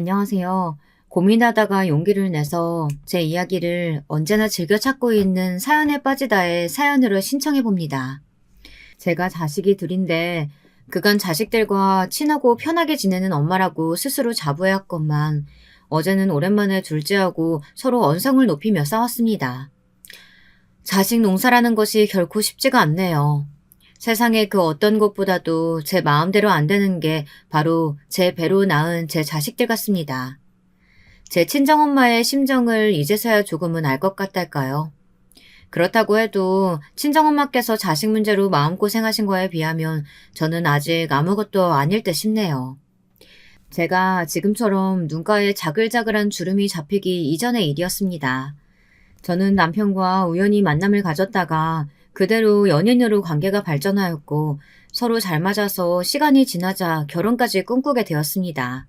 안녕하세요. 고민하다가 용기를 내서 제 이야기를 언제나 즐겨 찾고 있는 사연에 빠지다의 사연으로 신청해 봅니다. 제가 자식이 둘인데 그간 자식들과 친하고 편하게 지내는 엄마라고 스스로 자부해왔건만 어제는 오랜만에 둘째하고 서로 언성을 높이며 싸웠습니다. 자식 농사라는 것이 결코 쉽지가 않네요. 세상에 그 어떤 것보다도 제 마음대로 안 되는 게 바로 제 배로 낳은 제 자식들 같습니다. 제 친정엄마의 심정을 이제서야 조금은 알 것 같달까요? 그렇다고 해도 친정엄마께서 자식 문제로 마음고생하신 거에 비하면 저는 아직 아무것도 아닐 듯 싶네요. 제가 지금처럼 눈가에 자글자글한 주름이 잡히기 이전의 일이었습니다. 저는 남편과 우연히 만남을 가졌다가 그대로 연인으로 관계가 발전하였고 서로 잘 맞아서 시간이 지나자 결혼까지 꿈꾸게 되었습니다.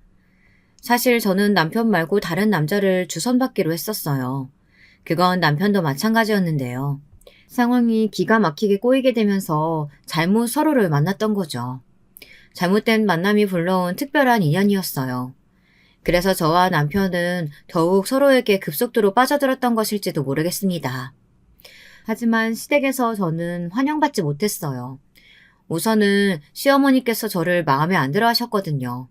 사실 저는 남편 말고 다른 남자를 주선받기로 했었어요. 그건 남편도 마찬가지였는데요. 상황이 기가 막히게 꼬이게 되면서 잘못 서로를 만났던 거죠. 잘못된 만남이 불러온 특별한 인연이었어요. 그래서 저와 남편은 더욱 서로에게 급속도로 빠져들었던 것일지도 모르겠습니다. 하지만 시댁에서 저는 환영받지 못했어요. 우선은 시어머니께서 저를 마음에 안 들어 하셨거든요.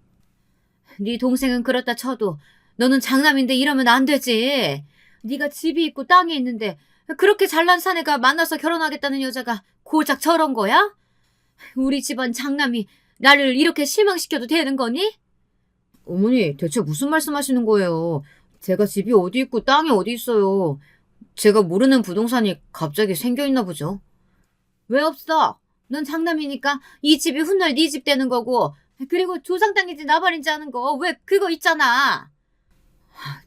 네 동생은 그렇다 쳐도 너는 장남인데 이러면 안 되지. 네가 집이 있고 땅이 있는데 그렇게 잘난 사내가 만나서 결혼하겠다는 여자가 고작 저런 거야? 우리 집안 장남이 나를 이렇게 실망시켜도 되는 거니? 어머니, 대체 무슨 말씀하시는 거예요? 제가 집이 어디 있고 땅이 어디 있어요. 제가 모르는 부동산이 갑자기 생겨있나 보죠. 왜 없어? 넌 장남이니까 이 집이 훗날 네 집 되는 거고, 그리고 조상 땅인지 나발인지 하는 거 왜 그거 있잖아.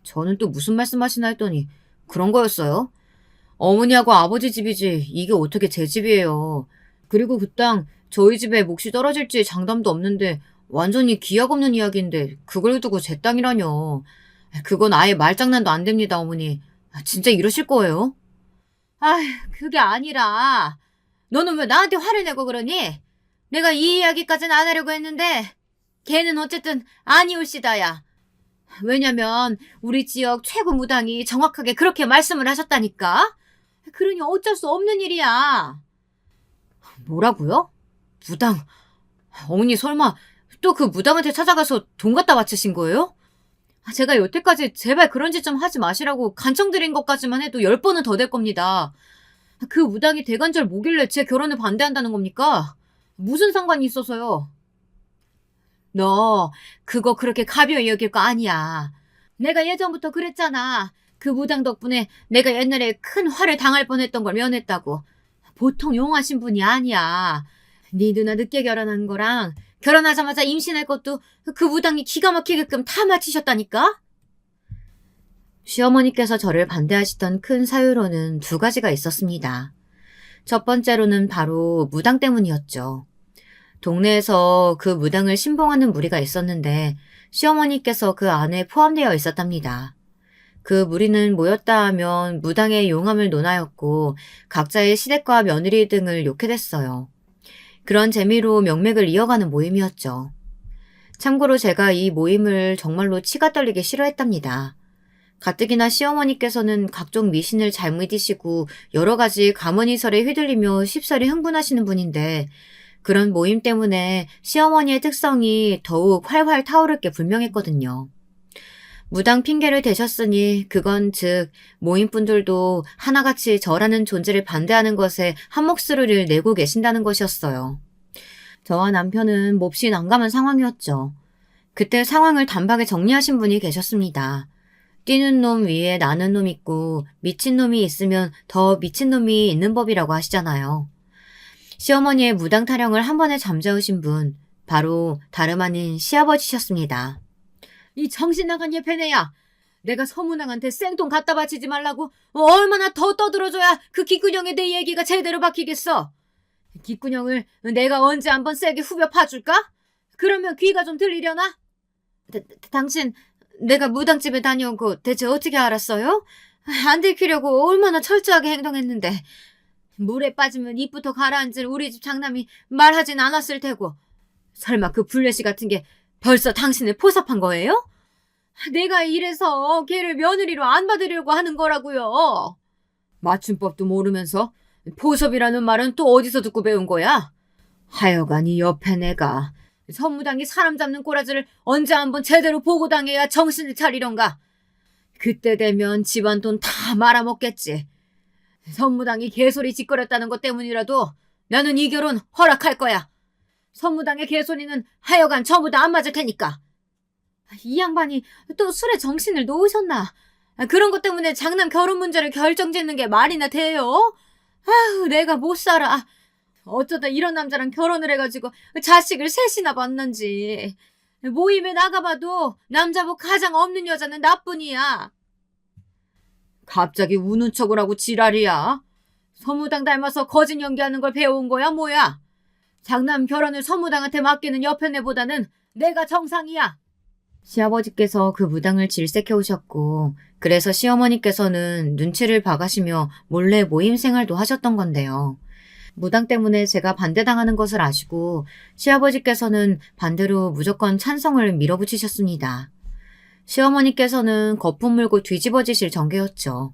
저는 또 무슨 말씀하시나 했더니 그런 거였어요? 어머니하고 아버지 집이지 이게 어떻게 제 집이에요. 그리고 그 땅 저희 집에 몫이 떨어질지 장담도 없는데 완전히 기약 없는 이야기인데 그걸 두고 제 땅이라뇨. 그건 아예 말장난도 안 됩니다, 어머니. 진짜 이러실 거예요? 아휴, 그게 아니라 너는 왜 나한테 화를 내고 그러니? 내가 이 이야기까지는 안 하려고 했는데 걔는 어쨌든 아니올시다야. 왜냐면 우리 지역 최고 무당이 정확하게 그렇게 말씀을 하셨다니까. 그러니 어쩔 수 없는 일이야. 뭐라고요? 무당? 어머니 설마 또 그 무당한테 찾아가서 돈 갖다 바치신 거예요? 제가 여태까지 제발 그런 짓 좀 하지 마시라고 간청드린 것까지만 해도 10번은 더 될 겁니다. 그 무당이 대관절 뭐길래 제 결혼을 반대한다는 겁니까? 무슨 상관이 있어서요? 너 그거 그렇게 가벼이 여길 거 아니야. 내가 예전부터 그랬잖아. 그 무당 덕분에 내가 옛날에 큰 화를 당할 뻔했던 걸 면했다고. 보통 용하신 분이 아니야. 네 누나 늦게 결혼한 거랑 결혼하자마자 임신할 것도 그 무당이 기가 막히게끔 다 맞히셨다니까? 시어머니께서 저를 반대하시던 큰 사유로는 두 가지가 있었습니다. 첫 번째로는 바로 무당 때문이었죠. 동네에서 그 무당을 신봉하는 무리가 있었는데 시어머니께서 그 안에 포함되어 있었답니다. 그 무리는 모였다 하면 무당의 용함을 논하였고 각자의 시댁과 며느리 등을 욕해댔어요. 그런 재미로 명맥을 이어가는 모임이었죠. 참고로 제가 이 모임을 정말로 치가 떨리게 싫어했답니다. 가뜩이나 시어머니께서는 각종 미신을 잘 믿으시고 여러 가지 가문이설에 휘둘리며 쉽사리 흥분하시는 분인데 그런 모임 때문에 시어머니의 특성이 더욱 활활 타오를 게 분명했거든요. 무당 핑계를 대셨으니 그건 즉 모임분들도 하나같이 저라는 존재를 반대하는 것에 한몫을 내고 계신다는 것이었어요. 저와 남편은 몹시 난감한 상황이었죠. 그때 상황을 단박에 정리하신 분이 계셨습니다. 뛰는 놈 위에 나는 놈 있고 미친 놈이 있으면 더 미친 놈이 있는 법이라고 하시잖아요. 시어머니의 무당 타령을 한 번에 잠재우신 분, 바로 다름 아닌 시아버지셨습니다. 이 정신 나간 예패네야. 내가 서문왕한테 생돈 갖다 바치지 말라고 얼마나 더 떠들어줘야 그 귓구녕에 내 얘기가 제대로 박히겠어. 귓구녕을 내가 언제 한번 세게 후벼 파줄까? 그러면 귀가 좀 들리려나? 당신 내가 무당집에 다녀온 거 대체 어떻게 알았어요? 안 들키려고 얼마나 철저하게 행동했는데. 물에 빠지면 입부터 가라앉을 우리 집 장남이 말하진 않았을 테고. 설마 그 블레시 같은 게 벌써 당신을 포섭한 거예요? 내가 이래서 걔를 며느리로 안 받으려고 하는 거라고요. 맞춤법도 모르면서 포섭이라는 말은 또 어디서 듣고 배운 거야? 하여간 이 옆에 내가 선무당이 사람 잡는 꼬라지를 언제 한번 제대로 보고 당해야 정신을 차리련가. 그때 되면 집안 돈 다 말아먹겠지. 선무당이 개소리 짓거렸다는 것 때문이라도 나는 이 결혼 허락할 거야. 선무당의 개소리는 하여간 전부 다 안 맞을 테니까. 이 양반이 또 술에 정신을 놓으셨나? 그런 것 때문에 장남 결혼 문제를 결정짓는 게 말이나 돼요? 아휴, 내가 못 살아. 어쩌다 이런 남자랑 결혼을 해가지고 자식을 셋이나 봤는지. 모임에 나가봐도 남자복 가장 없는 여자는 나뿐이야. 갑자기 우는 척을 하고 지랄이야. 서무당 닮아서 거짓 연기하는 걸 배워온 거야 뭐야? 장남 결혼을 서무당한테 맡기는 여편네보다는 내가 정상이야. 시아버지께서 그 무당을 질색해 오셨고 그래서 시어머니께서는 눈치를 봐가시며 몰래 모임 생활도 하셨던 건데요. 무당 때문에 제가 반대당하는 것을 아시고 시아버지께서는 반대로 무조건 찬성을 밀어붙이셨습니다. 시어머니께서는 거품 물고 뒤집어지실 전개였죠.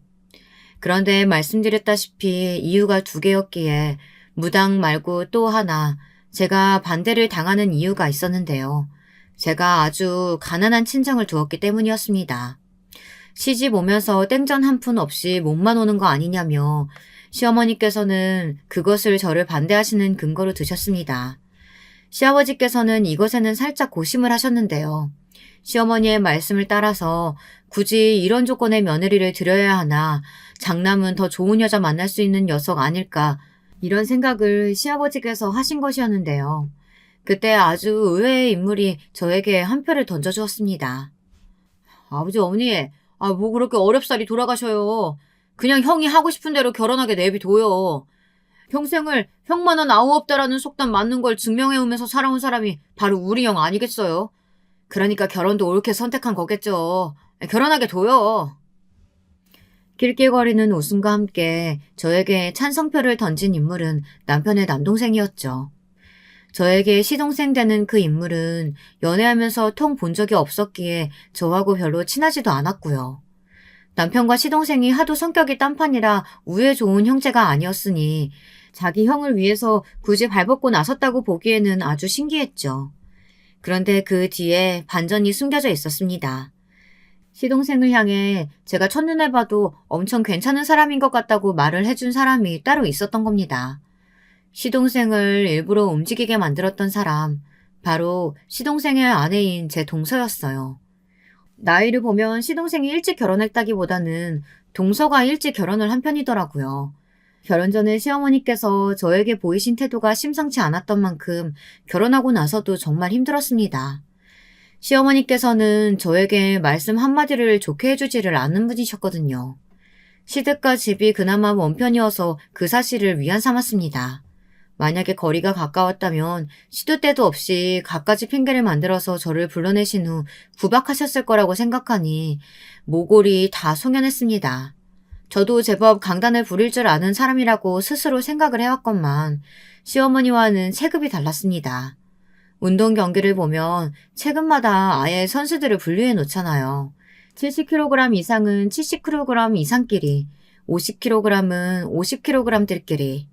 그런데 말씀드렸다시피 이유가 두 개였기에 무당 말고 또 하나 제가 반대를 당하는 이유가 있었는데요. 제가 아주 가난한 친정을 두었기 때문이었습니다. 시집 오면서 땡전 한 푼 없이 몸만 오는 거 아니냐며 시어머니께서는 그것을 저를 반대하시는 근거로 드셨습니다. 시아버지께서는 이것에는 살짝 고심을 하셨는데요. 시어머니의 말씀을 따라서 굳이 이런 조건의 며느리를 드려야 하나, 장남은 더 좋은 여자 만날 수 있는 녀석 아닐까, 이런 생각을 시아버지께서 하신 것이었는데요. 그때 아주 의외의 인물이 저에게 한 표를 던져주었습니다. 아버지, 어머니, 뭐 그렇게 어렵사리 돌아가셔요. 그냥 형이 하고 싶은 대로 결혼하게 내비둬요. 평생을 형만은 아우 없다라는 속담 맞는 걸 증명해오면서 살아온 사람이 바로 우리 형 아니겠어요? 그러니까 결혼도 옳게 선택한 거겠죠. 결혼하게 둬요. 낄낄거리는 웃음과 함께 저에게 찬성표를 던진 인물은 남편의 남동생이었죠. 저에게 시동생 되는 그 인물은 연애하면서 통 본 적이 없었기에 저하고 별로 친하지도 않았고요. 남편과 시동생이 하도 성격이 딴판이라 우애 좋은 형제가 아니었으니 자기 형을 위해서 굳이 발벗고 나섰다고 보기에는 아주 신기했죠. 그런데 그 뒤에 반전이 숨겨져 있었습니다. 시동생을 향해 제가 첫눈에 봐도 엄청 괜찮은 사람인 것 같다고 말을 해준 사람이 따로 있었던 겁니다. 시동생을 일부러 움직이게 만들었던 사람, 바로 시동생의 아내인 제 동서였어요. 나이를 보면 시동생이 일찍 결혼했다기보다는 동서가 일찍 결혼을 한 편이더라고요. 결혼 전에 시어머니께서 저에게 보이신 태도가 심상치 않았던 만큼 결혼하고 나서도 정말 힘들었습니다. 시어머니께서는 저에게 말씀 한마디를 좋게 해주지를 않는 분이셨거든요. 시댁과 집이 그나마 먼 편이어서 그 사실을 위안 삼았습니다. 만약에 거리가 가까웠다면 시도 때도 없이 갖가지 핑계를 만들어서 저를 불러내신 후 구박하셨을 거라고 생각하니 모골이 다 송연했습니다. 저도 제법 강단을 부릴 줄 아는 사람이라고 스스로 생각을 해왔건만 시어머니와는 체급이 달랐습니다. 운동 경기를 보면 체급마다 아예 선수들을 분류해 놓잖아요. 70kg 이상은 70kg 이상끼리, 50kg은 50kg들끼리.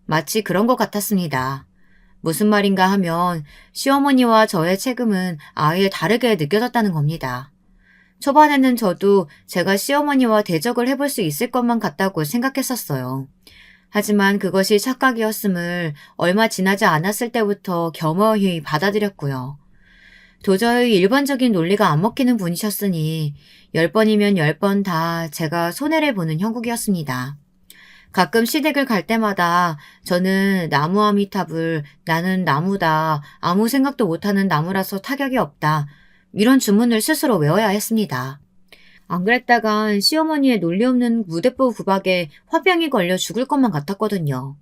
마치 그런 것 같았습니다. 무슨 말인가 하면 시어머니와 저의 체급은 아예 다르게 느껴졌다는 겁니다. 초반에는 저도 제가 시어머니와 대적을 해볼 수 있을 것만 같다고 생각했었어요. 하지만 그것이 착각이었음을 얼마 지나지 않았을 때부터 겸허히 받아들였고요. 도저히 일반적인 논리가 안 먹히는 분이셨으니 10번이면 10번 다 제가 손해를 보는 형국이었습니다. 가끔 시댁을 갈 때마다 저는 나무 아미탑을 나는 나무다, 아무 생각도 못하는 나무라서 타격이 없다, 이런 주문을 스스로 외워야 했습니다. 안 그랬다간 시어머니의 논리 없는 무대뽀 구박에 화병이 걸려 죽을 것만 같았거든요.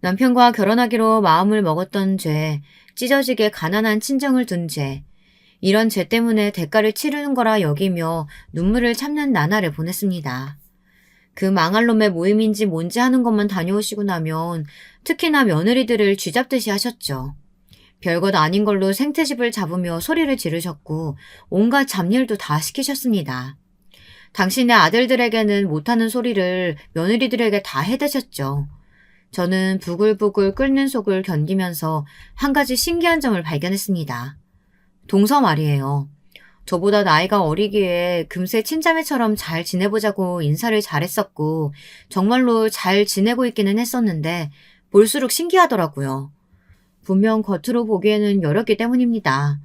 남편과 결혼하기로 마음을 먹었던 죄, 찢어지게 가난한 친정을 둔 죄, 이런 죄 때문에 대가를 치르는 거라 여기며 눈물을 참는 나날을 보냈습니다. 그 망할 놈의 모임인지 뭔지 하는 것만 다녀오시고 나면 특히나 며느리들을 쥐잡듯이 하셨죠. 별것 아닌 걸로 생트집을 잡으며 소리를 지르셨고 온갖 잡일도 다 시키셨습니다. 당신의 아들들에게는 못하는 소리를 며느리들에게 다 해대셨죠. 저는 부글부글 끓는 속을 견디면서 한 가지 신기한 점을 발견했습니다. 동서 말이에요. 저보다 나이가 어리기에 금세 친자매처럼 잘 지내보자고 인사를 잘했었고 정말로 잘 지내고 있기는 했었는데 볼수록 신기하더라고요. 분명 겉으로 보기에는 여렸기 때문입니다.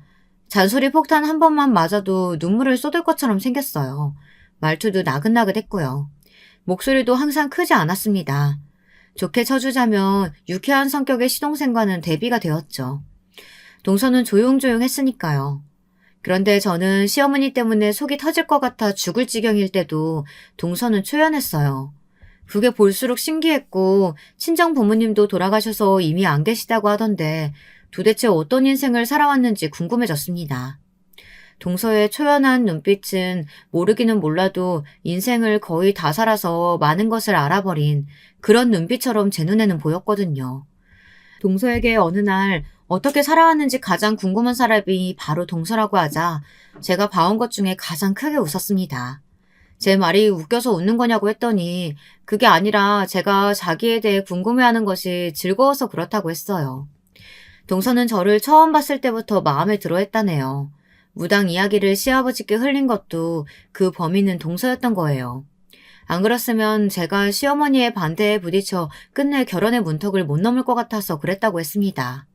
잔소리 폭탄 한 번만 맞아도 눈물을 쏟을 것처럼 생겼어요. 말투도 나긋나긋했고요. 목소리도 항상 크지 않았습니다. 좋게 쳐주자면 유쾌한 성격의 시동생과는 대비가 되었죠. 동서는 조용조용했으니까요. 그런데 저는 시어머니 때문에 속이 터질 것 같아 죽을 지경일 때도 동서는 초연했어요. 그게 볼수록 신기했고 친정 부모님도 돌아가셔서 이미 안 계시다고 하던데 도대체 어떤 인생을 살아왔는지 궁금해졌습니다. 동서의 초연한 눈빛은 모르기는 몰라도 인생을 거의 다 살아서 많은 것을 알아버린 그런 눈빛처럼 제 눈에는 보였거든요. 동서에게 어느 날 어떻게 살아왔는지 가장 궁금한 사람이 바로 동서라고 하자 제가 봐온 것 중에 가장 크게 웃었습니다. 제 말이 웃겨서 웃는 거냐고 했더니 그게 아니라 제가 자기에 대해 궁금해하는 것이 즐거워서 그렇다고 했어요. 동서는 저를 처음 봤을 때부터 마음에 들어 했다네요. 무당 이야기를 시아버지께 흘린 것도 그 범인은 동서였던 거예요. 안 그랬으면 제가 시어머니의 반대에 부딪혀 끝내 결혼의 문턱을 못 넘을 것 같아서 그랬다고 했습니다.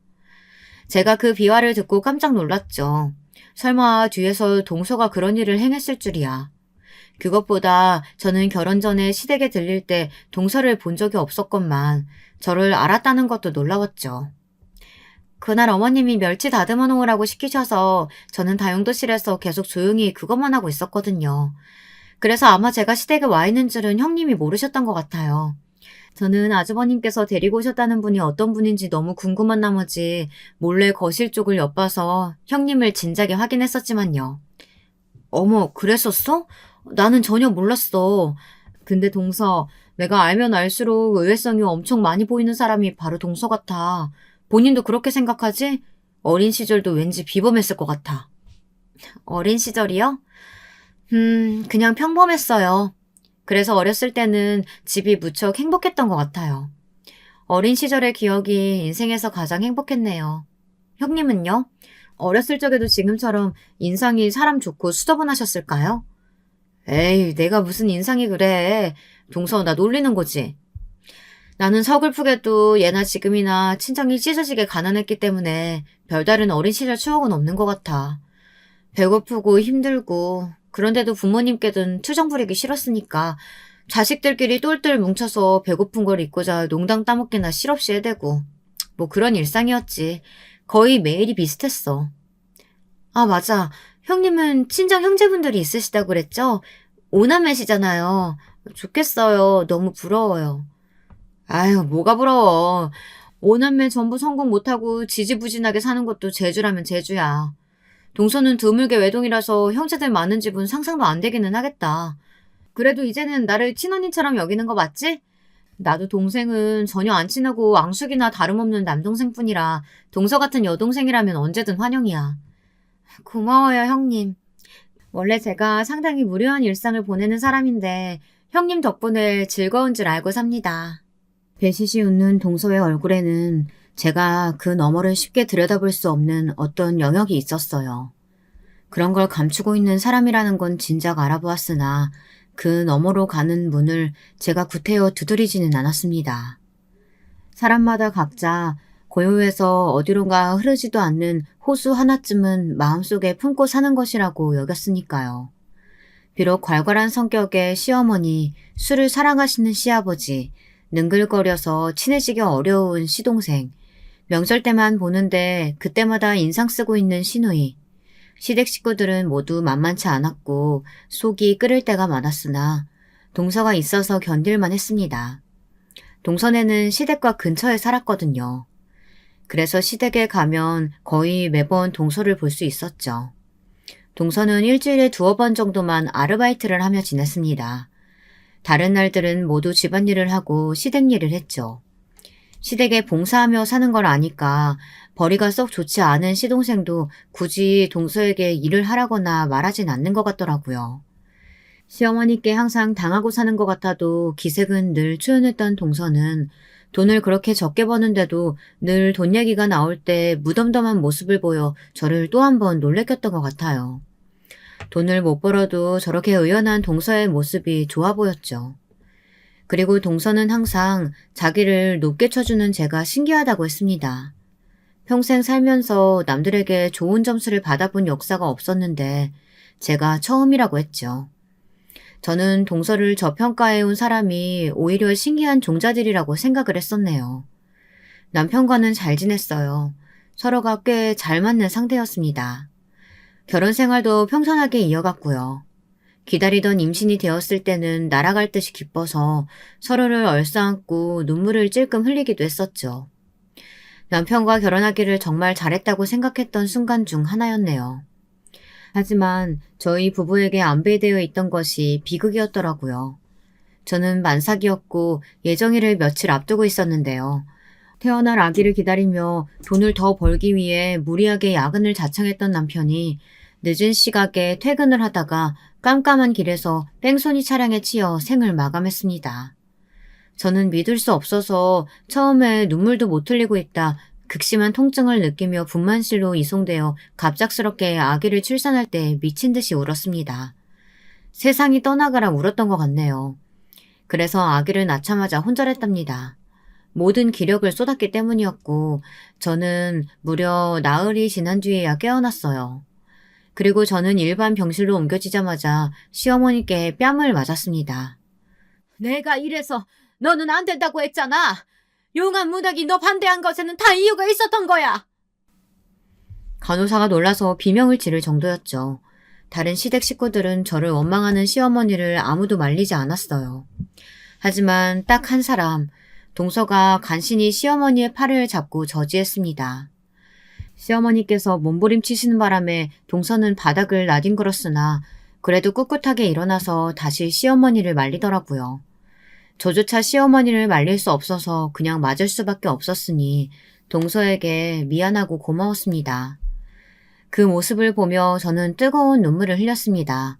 제가 그 비화를 듣고 깜짝 놀랐죠. 설마 뒤에서 동서가 그런 일을 행했을 줄이야. 그것보다 저는 결혼 전에 시댁에 들릴 때 동서를 본 적이 없었건만 저를 알았다는 것도 놀라웠죠. 그날 어머님이 멸치 다듬어 놓으라고 시키셔서 저는 다용도실에서 계속 조용히 그것만 하고 있었거든요. 그래서 아마 제가 시댁에 와 있는 줄은 형님이 모르셨던 것 같아요. 저는 아주버님께서 데리고 오셨다는 분이 어떤 분인지 너무 궁금한 나머지 몰래 거실 쪽을 엿봐서 형님을 진작에 확인했었지만요. 어머, 그랬었어? 나는 전혀 몰랐어. 근데 동서, 내가 알면 알수록 의외성이 엄청 많이 보이는 사람이 바로 동서 같아. 본인도 그렇게 생각하지? 어린 시절도 왠지 비범했을 것 같아. 어린 시절이요? 그냥 평범했어요. 그래서 어렸을 때는 집이 무척 행복했던 것 같아요. 어린 시절의 기억이 인생에서 가장 행복했네요. 형님은요? 어렸을 적에도 지금처럼 인상이 사람 좋고 수더분하셨을까요? 에이, 내가 무슨 인상이 그래. 동서, 나 놀리는 거지. 나는 서글프게도 예나 지금이나 친정이 찢어지게 가난했기 때문에 별다른 어린 시절 추억은 없는 것 같아. 배고프고 힘들고 그런데도 부모님께든 투정 부리기 싫었으니까 자식들끼리 똘똘 뭉쳐서 배고픈 걸 잊고자 농당 따먹기나 실없이 해대고 뭐 그런 일상이었지. 거의 매일이 비슷했어. 아, 맞아. 형님은 친정 형제분들이 있으시다고 그랬죠? 오남매시잖아요. 좋겠어요. 너무 부러워요. 아유, 뭐가 부러워. 오남매 전부 성공 못하고 지지부진하게 사는 것도 재주라면 재주야. 동서는 드물게 외동이라서 형제들 많은 집은 상상도 안 되기는 하겠다. 그래도 이제는 나를 친언니처럼 여기는 거 맞지? 나도 동생은 전혀 안 친하고 앙숙이나 다름없는 남동생뿐이라 동서 같은 여동생이라면 언제든 환영이야. 고마워요, 형님. 원래 제가 상당히 무료한 일상을 보내는 사람인데 형님 덕분에 즐거운 줄 알고 삽니다. 배시시 웃는 동서의 얼굴에는 제가 그 너머를 쉽게 들여다볼 수 없는 어떤 영역이 있었어요. 그런 걸 감추고 있는 사람이라는 건 진작 알아보았으나 그 너머로 가는 문을 제가 구태여 두드리지는 않았습니다. 사람마다 각자 고요해서 어디론가 흐르지도 않는 호수 하나쯤은 마음속에 품고 사는 것이라고 여겼으니까요. 비록 괄괄한 성격의 시어머니, 술을 사랑하시는 시아버지, 능글거려서 친해지기 어려운 시동생, 명절 때만 보는데 그때마다 인상 쓰고 있는 시누이, 시댁 식구들은 모두 만만치 않았고 속이 끓을 때가 많았으나 동서가 있어서 견딜만 했습니다. 동선에는 시댁과 근처에 살았거든요. 그래서 시댁에 가면 거의 매번 동서를 볼 수 있었죠. 동서는 일주일에 2번 정도만 아르바이트를 하며 지냈습니다. 다른 날들은 모두 집안일을 하고 시댁 일을 했죠. 시댁에 봉사하며 사는 걸 아니까 벌이가 썩 좋지 않은 시동생도 굳이 동서에게 일을 하라거나 말하진 않는 것 같더라고요. 시어머니께 항상 당하고 사는 것 같아도 기색은 늘 초연했던 동서는 돈을 그렇게 적게 버는데도 늘 돈 얘기가 나올 때 무덤덤한 모습을 보여 저를 또 한 번 놀래켰던 것 같아요. 돈을 못 벌어도 저렇게 의연한 동서의 모습이 좋아 보였죠. 그리고 동서는 항상 자기를 높게 쳐주는 제가 신기하다고 했습니다. 평생 살면서 남들에게 좋은 점수를 받아본 역사가 없었는데 제가 처음이라고 했죠. 저는 동서를 저평가해온 사람이 오히려 신기한 종자들이라고 생각을 했었네요. 남편과는 잘 지냈어요. 서로가 꽤 잘 맞는 상태였습니다. 결혼 생활도 평탄하게 이어갔고요. 기다리던 임신이 되었을 때는 날아갈 듯이 기뻐서 서로를 얼싸안고 눈물을 찔끔 흘리기도 했었죠. 남편과 결혼하기를 정말 잘했다고 생각했던 순간 중 하나였네요. 하지만 저희 부부에게 안배되어 있던 것이 비극이었더라고요. 저는 만삭이었고 예정일을 며칠 앞두고 있었는데요. 태어날 아기를 기다리며 돈을 더 벌기 위해 무리하게 야근을 자청했던 남편이 늦은 시각에 퇴근을 하다가 깜깜한 길에서 뺑소니 차량에 치여 생을 마감했습니다. 저는 믿을 수 없어서 처음에 눈물도 못 흘리고 있다 극심한 통증을 느끼며 분만실로 이송되어 갑작스럽게 아기를 출산할 때 미친 듯이 울었습니다. 세상이 떠나가라 울었던 것 같네요. 그래서 아기를 낳자마자 혼절했답니다. 모든 기력을 쏟았기 때문이었고 저는 무려 나흘이 지난 뒤에야 깨어났어요. 그리고 저는 일반 병실로 옮겨지자마자 시어머니께 뺨을 맞았습니다. 내가 이래서 너는 안 된다고 했잖아. 용한 문학이 너 반대한 것에는 다 이유가 있었던 거야. 간호사가 놀라서 비명을 지를 정도였죠. 다른 시댁 식구들은 저를 원망하는 시어머니를 아무도 말리지 않았어요. 하지만 딱 한 사람, 동서가 간신히 시어머니의 팔을 잡고 저지했습니다. 시어머니께서 몸부림치시는 바람에 동서는 바닥을 나뒹굴었으나 그래도 꿋꿋하게 일어나서 다시 시어머니를 말리더라고요. 저조차 시어머니를 말릴 수 없어서 그냥 맞을 수밖에 없었으니 동서에게 미안하고 고마웠습니다. 그 모습을 보며 저는 뜨거운 눈물을 흘렸습니다.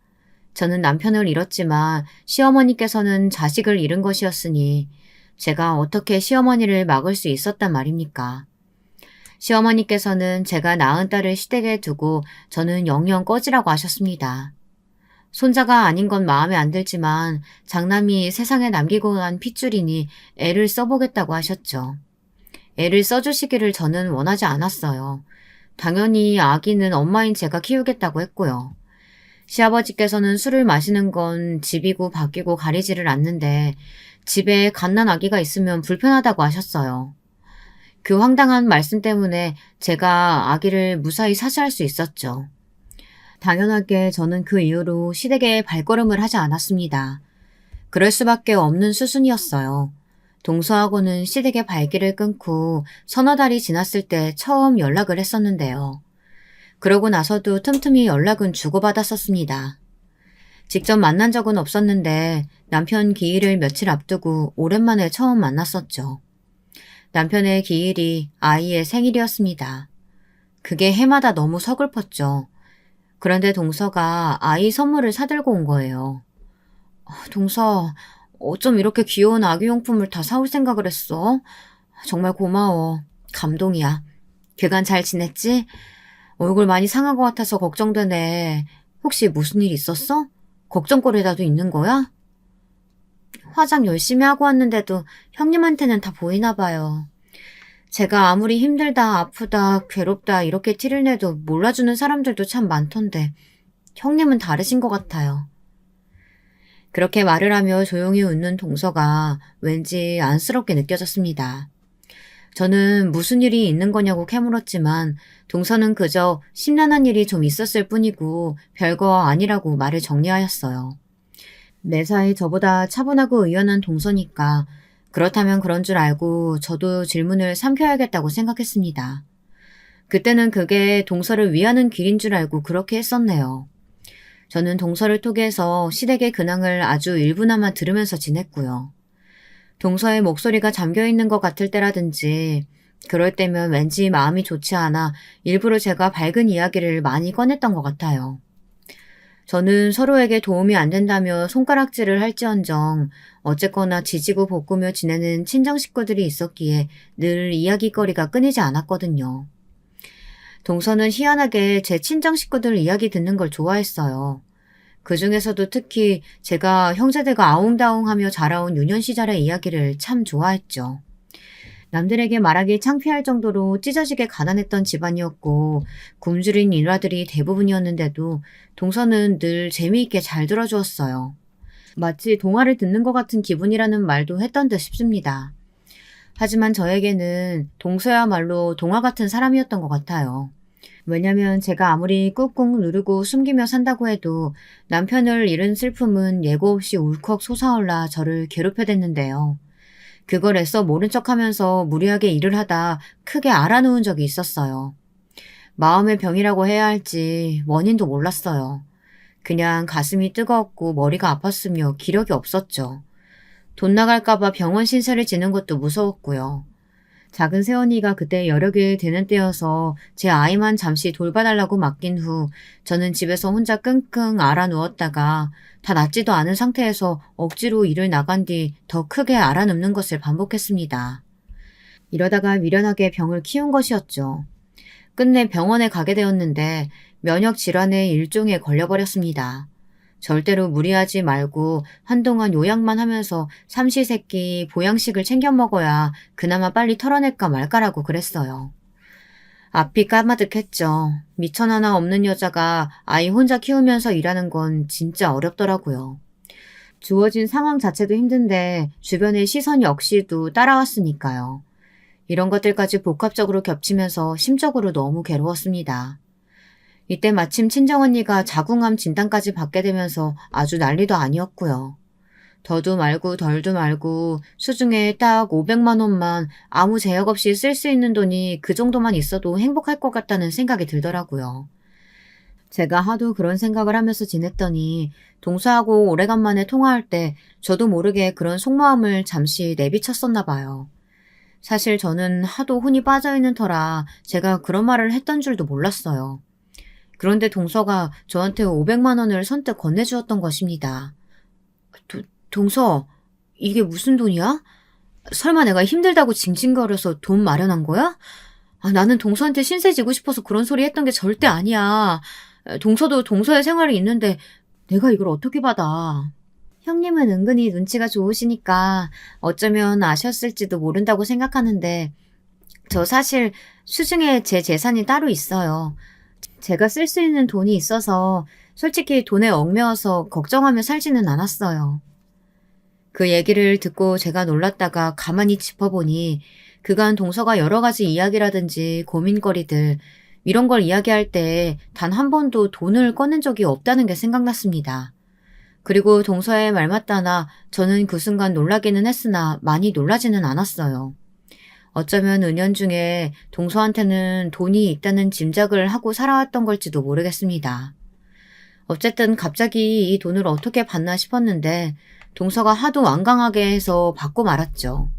저는 남편을 잃었지만 시어머니께서는 자식을 잃은 것이었으니 제가 어떻게 시어머니를 막을 수 있었단 말입니까? 시어머니께서는 제가 낳은 딸을 시댁에 두고 저는 영영 꺼지라고 하셨습니다. 손자가 아닌 건 마음에 안 들지만 장남이 세상에 남기고 간 핏줄이니 애를 써보겠다고 하셨죠. 애를 써주시기를 저는 원하지 않았어요. 당연히 아기는 엄마인 제가 키우겠다고 했고요. 시아버지께서는 술을 마시는 건 집이고 밖이고 가리지를 않는데 집에 갓난 아기가 있으면 불편하다고 하셨어요. 그 황당한 말씀 때문에 제가 아기를 무사히 사시할 수 있었죠. 당연하게 저는 그 이후로 시댁에 발걸음을 하지 않았습니다. 그럴 수밖에 없는 수순이었어요. 동서하고는 시댁의 발길을 끊고 서너 달이 지났을 때 처음 연락을 했었는데요. 그러고 나서도 틈틈이 연락은 주고받았었습니다. 직접 만난 적은 없었는데 남편 기일을 며칠 앞두고 오랜만에 처음 만났었죠. 남편의 기일이 아이의 생일이었습니다. 그게 해마다 너무 서글펐죠. 그런데 동서가 아이 선물을 사들고 온 거예요. 동서, 어쩜 이렇게 귀여운 아기용품을 다 사올 생각을 했어? 정말 고마워. 감동이야. 그간 잘 지냈지? 얼굴 많이 상한 것 같아서 걱정되네. 혹시 무슨 일 있었어? 걱정거리라도 있는 거야? 화장 열심히 하고 왔는데도 형님한테는 다 보이나 봐요. 제가 아무리 힘들다, 아프다, 괴롭다 이렇게 티를 내도 몰라주는 사람들도 참 많던데 형님은 다르신 것 같아요. 그렇게 말을 하며 조용히 웃는 동서가 왠지 안쓰럽게 느껴졌습니다. 저는 무슨 일이 있는 거냐고 캐물었지만 동서는 그저 심란한 일이 좀 있었을 뿐이고 별거 아니라고 말을 정리하였어요. 매사에 저보다 차분하고 의연한 동서니까 그렇다면 그런 줄 알고 저도 질문을 삼켜야겠다고 생각했습니다. 그때는 그게 동서를 위하는 길인 줄 알고 그렇게 했었네요. 저는 동서를 통해서 시댁의 근황을 아주 일부나마 들으면서 지냈고요. 동서의 목소리가 잠겨있는 것 같을 때라든지 그럴 때면 왠지 마음이 좋지 않아 일부러 제가 밝은 이야기를 많이 꺼냈던 것 같아요. 저는 서로에게 도움이 안 된다며 손가락질을 할지언정 어쨌거나 지지고 볶으며 지내는 친정 식구들이 있었기에 늘 이야기거리가 끊이지 않았거든요. 동서는 희한하게 제 친정 식구들 이야기 듣는 걸 좋아했어요. 그 중에서도 특히 제가 형제들과 아웅다웅하며 자라온 유년 시절의 이야기를 참 좋아했죠. 남들에게 말하기 창피할 정도로 찢어지게 가난했던 집안이었고 굶주린 일화들이 대부분이었는데도 동서는 늘 재미있게 잘 들어주었어요. 마치 동화를 듣는 것 같은 기분이라는 말도 했던 듯 싶습니다. 하지만 저에게는 동서야말로 동화 같은 사람이었던 것 같아요. 왜냐면 제가 아무리 꾹꾹 누르고 숨기며 산다고 해도 남편을 잃은 슬픔은 예고 없이 울컥 솟아올라 저를 괴롭혀댔는데요. 그걸 애써 모른 척하면서 무리하게 일을 하다 크게 알아놓은 적이 있었어요. 마음의 병이라고 해야 할지 원인도 몰랐어요. 그냥 가슴이 뜨거웠고 머리가 아팠으며 기력이 없었죠. 돈 나갈까봐 병원 신세를 지는 것도 무서웠고요. 작은 새언니가 그때 여력이 되는 때여서 제 아이만 잠시 돌봐달라고 맡긴 후 저는 집에서 혼자 끙끙 앓아 누웠다가 다 낫지도 않은 상태에서 억지로 일을 나간 뒤 더 크게 앓아눕는 것을 반복했습니다. 이러다가 미련하게 병을 키운 것이었죠. 끝내 병원에 가게 되었는데 면역 질환의 일종에 걸려버렸습니다. 절대로 무리하지 말고 한동안 요양만 하면서 삼시세끼 보양식을 챙겨 먹어야 그나마 빨리 털어낼까 말까라고 그랬어요. 앞이 까마득했죠. 미천 하나 없는 여자가 아이 혼자 키우면서 일하는 건 진짜 어렵더라고요. 주어진 상황 자체도 힘든데 주변의 시선 역시도 따라왔으니까요. 이런 것들까지 복합적으로 겹치면서 심적으로 너무 괴로웠습니다. 이때 마침 친정언니가 자궁암 진단까지 받게 되면서 아주 난리도 아니었고요. 더도 말고 덜도 말고 수중에 딱 500만 원만 아무 제약 없이 쓸 수 있는 돈이 그 정도만 있어도 행복할 것 같다는 생각이 들더라고요. 제가 하도 그런 생각을 하면서 지냈더니 동서하고 오래간만에 통화할 때 저도 모르게 그런 속마음을 잠시 내비쳤었나 봐요. 사실 저는 하도 혼이 빠져있는 터라 제가 그런 말을 했던 줄도 몰랐어요. 그런데 동서가 저한테 500만 원을 선뜻 건네주었던 것입니다. 동서, 이게 무슨 돈이야? 설마 내가 힘들다고 징징거려서 돈 마련한 거야? 나는 동서한테 신세 지고 싶어서 그런 소리 했던 게 절대 아니야. 동서도 동서의 생활이 있는데 내가 이걸 어떻게 받아? 형님은 은근히 눈치가 좋으시니까 어쩌면 아셨을지도 모른다고 생각하는데 저 사실 수중에 제 재산이 따로 있어요. 제가 쓸 수 있는 돈이 있어서 솔직히 돈에 얽매여서 걱정하며 살지는 않았어요. 그 얘기를 듣고 제가 놀랐다가 가만히 짚어보니 그간 동서가 여러 가지 이야기라든지 고민거리들 이런 걸 이야기할 때 단 한 번도 돈을 꺼낸 적이 없다는 게 생각났습니다. 그리고 동서의 말 맞다나 저는 그 순간 놀라기는 했으나 많이 놀라지는 않았어요. 어쩌면 은연중에 동서한테는 돈이 있다는 짐작을 하고 살아왔던 걸지도 모르겠습니다. 어쨌든 갑자기 이 돈을 어떻게 받나 싶었는데 동서가 하도 완강하게 해서 받고 말았죠.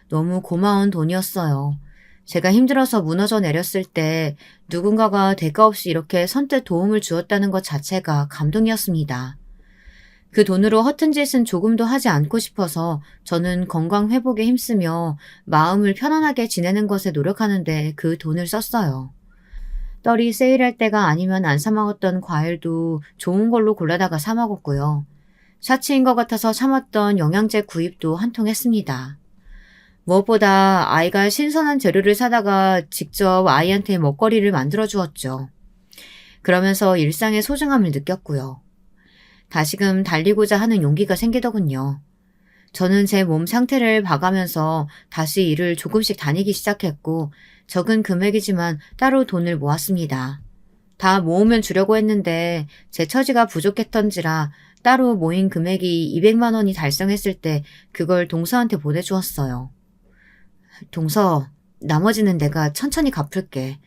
너무 고마운 돈이었어요. 제가 힘들어서 무너져 내렸을 때 누군가가 대가 없이 이렇게 선뜻 도움을 주었다는 것 자체가 감동이었습니다. 그 돈으로 허튼 짓은 조금도 하지 않고 싶어서 저는 건강 회복에 힘쓰며 마음을 편안하게 지내는 것에 노력하는데 그 돈을 썼어요. 떨이 세일할 때가 아니면 안 사 먹었던 과일도 좋은 걸로 골라다가 사 먹었고요. 사치인 것 같아서 참았던 영양제 구입도 한 통 했습니다. 무엇보다 아이가 신선한 재료를 사다가 직접 아이한테 먹거리를 만들어 주었죠. 그러면서 일상의 소중함을 느꼈고요. 다시금 달리고자 하는 용기가 생기더군요. 저는 제 몸 상태를 봐가면서 다시 일을 조금씩 다니기 시작했고 적은 금액이지만 따로 돈을 모았습니다. 다 모으면 주려고 했는데 제 처지가 부족했던지라 따로 모인 금액이 200만 원이 달성했을 때 그걸 동서한테 보내주었어요. 동서, 나머지는 내가 천천히 갚을게.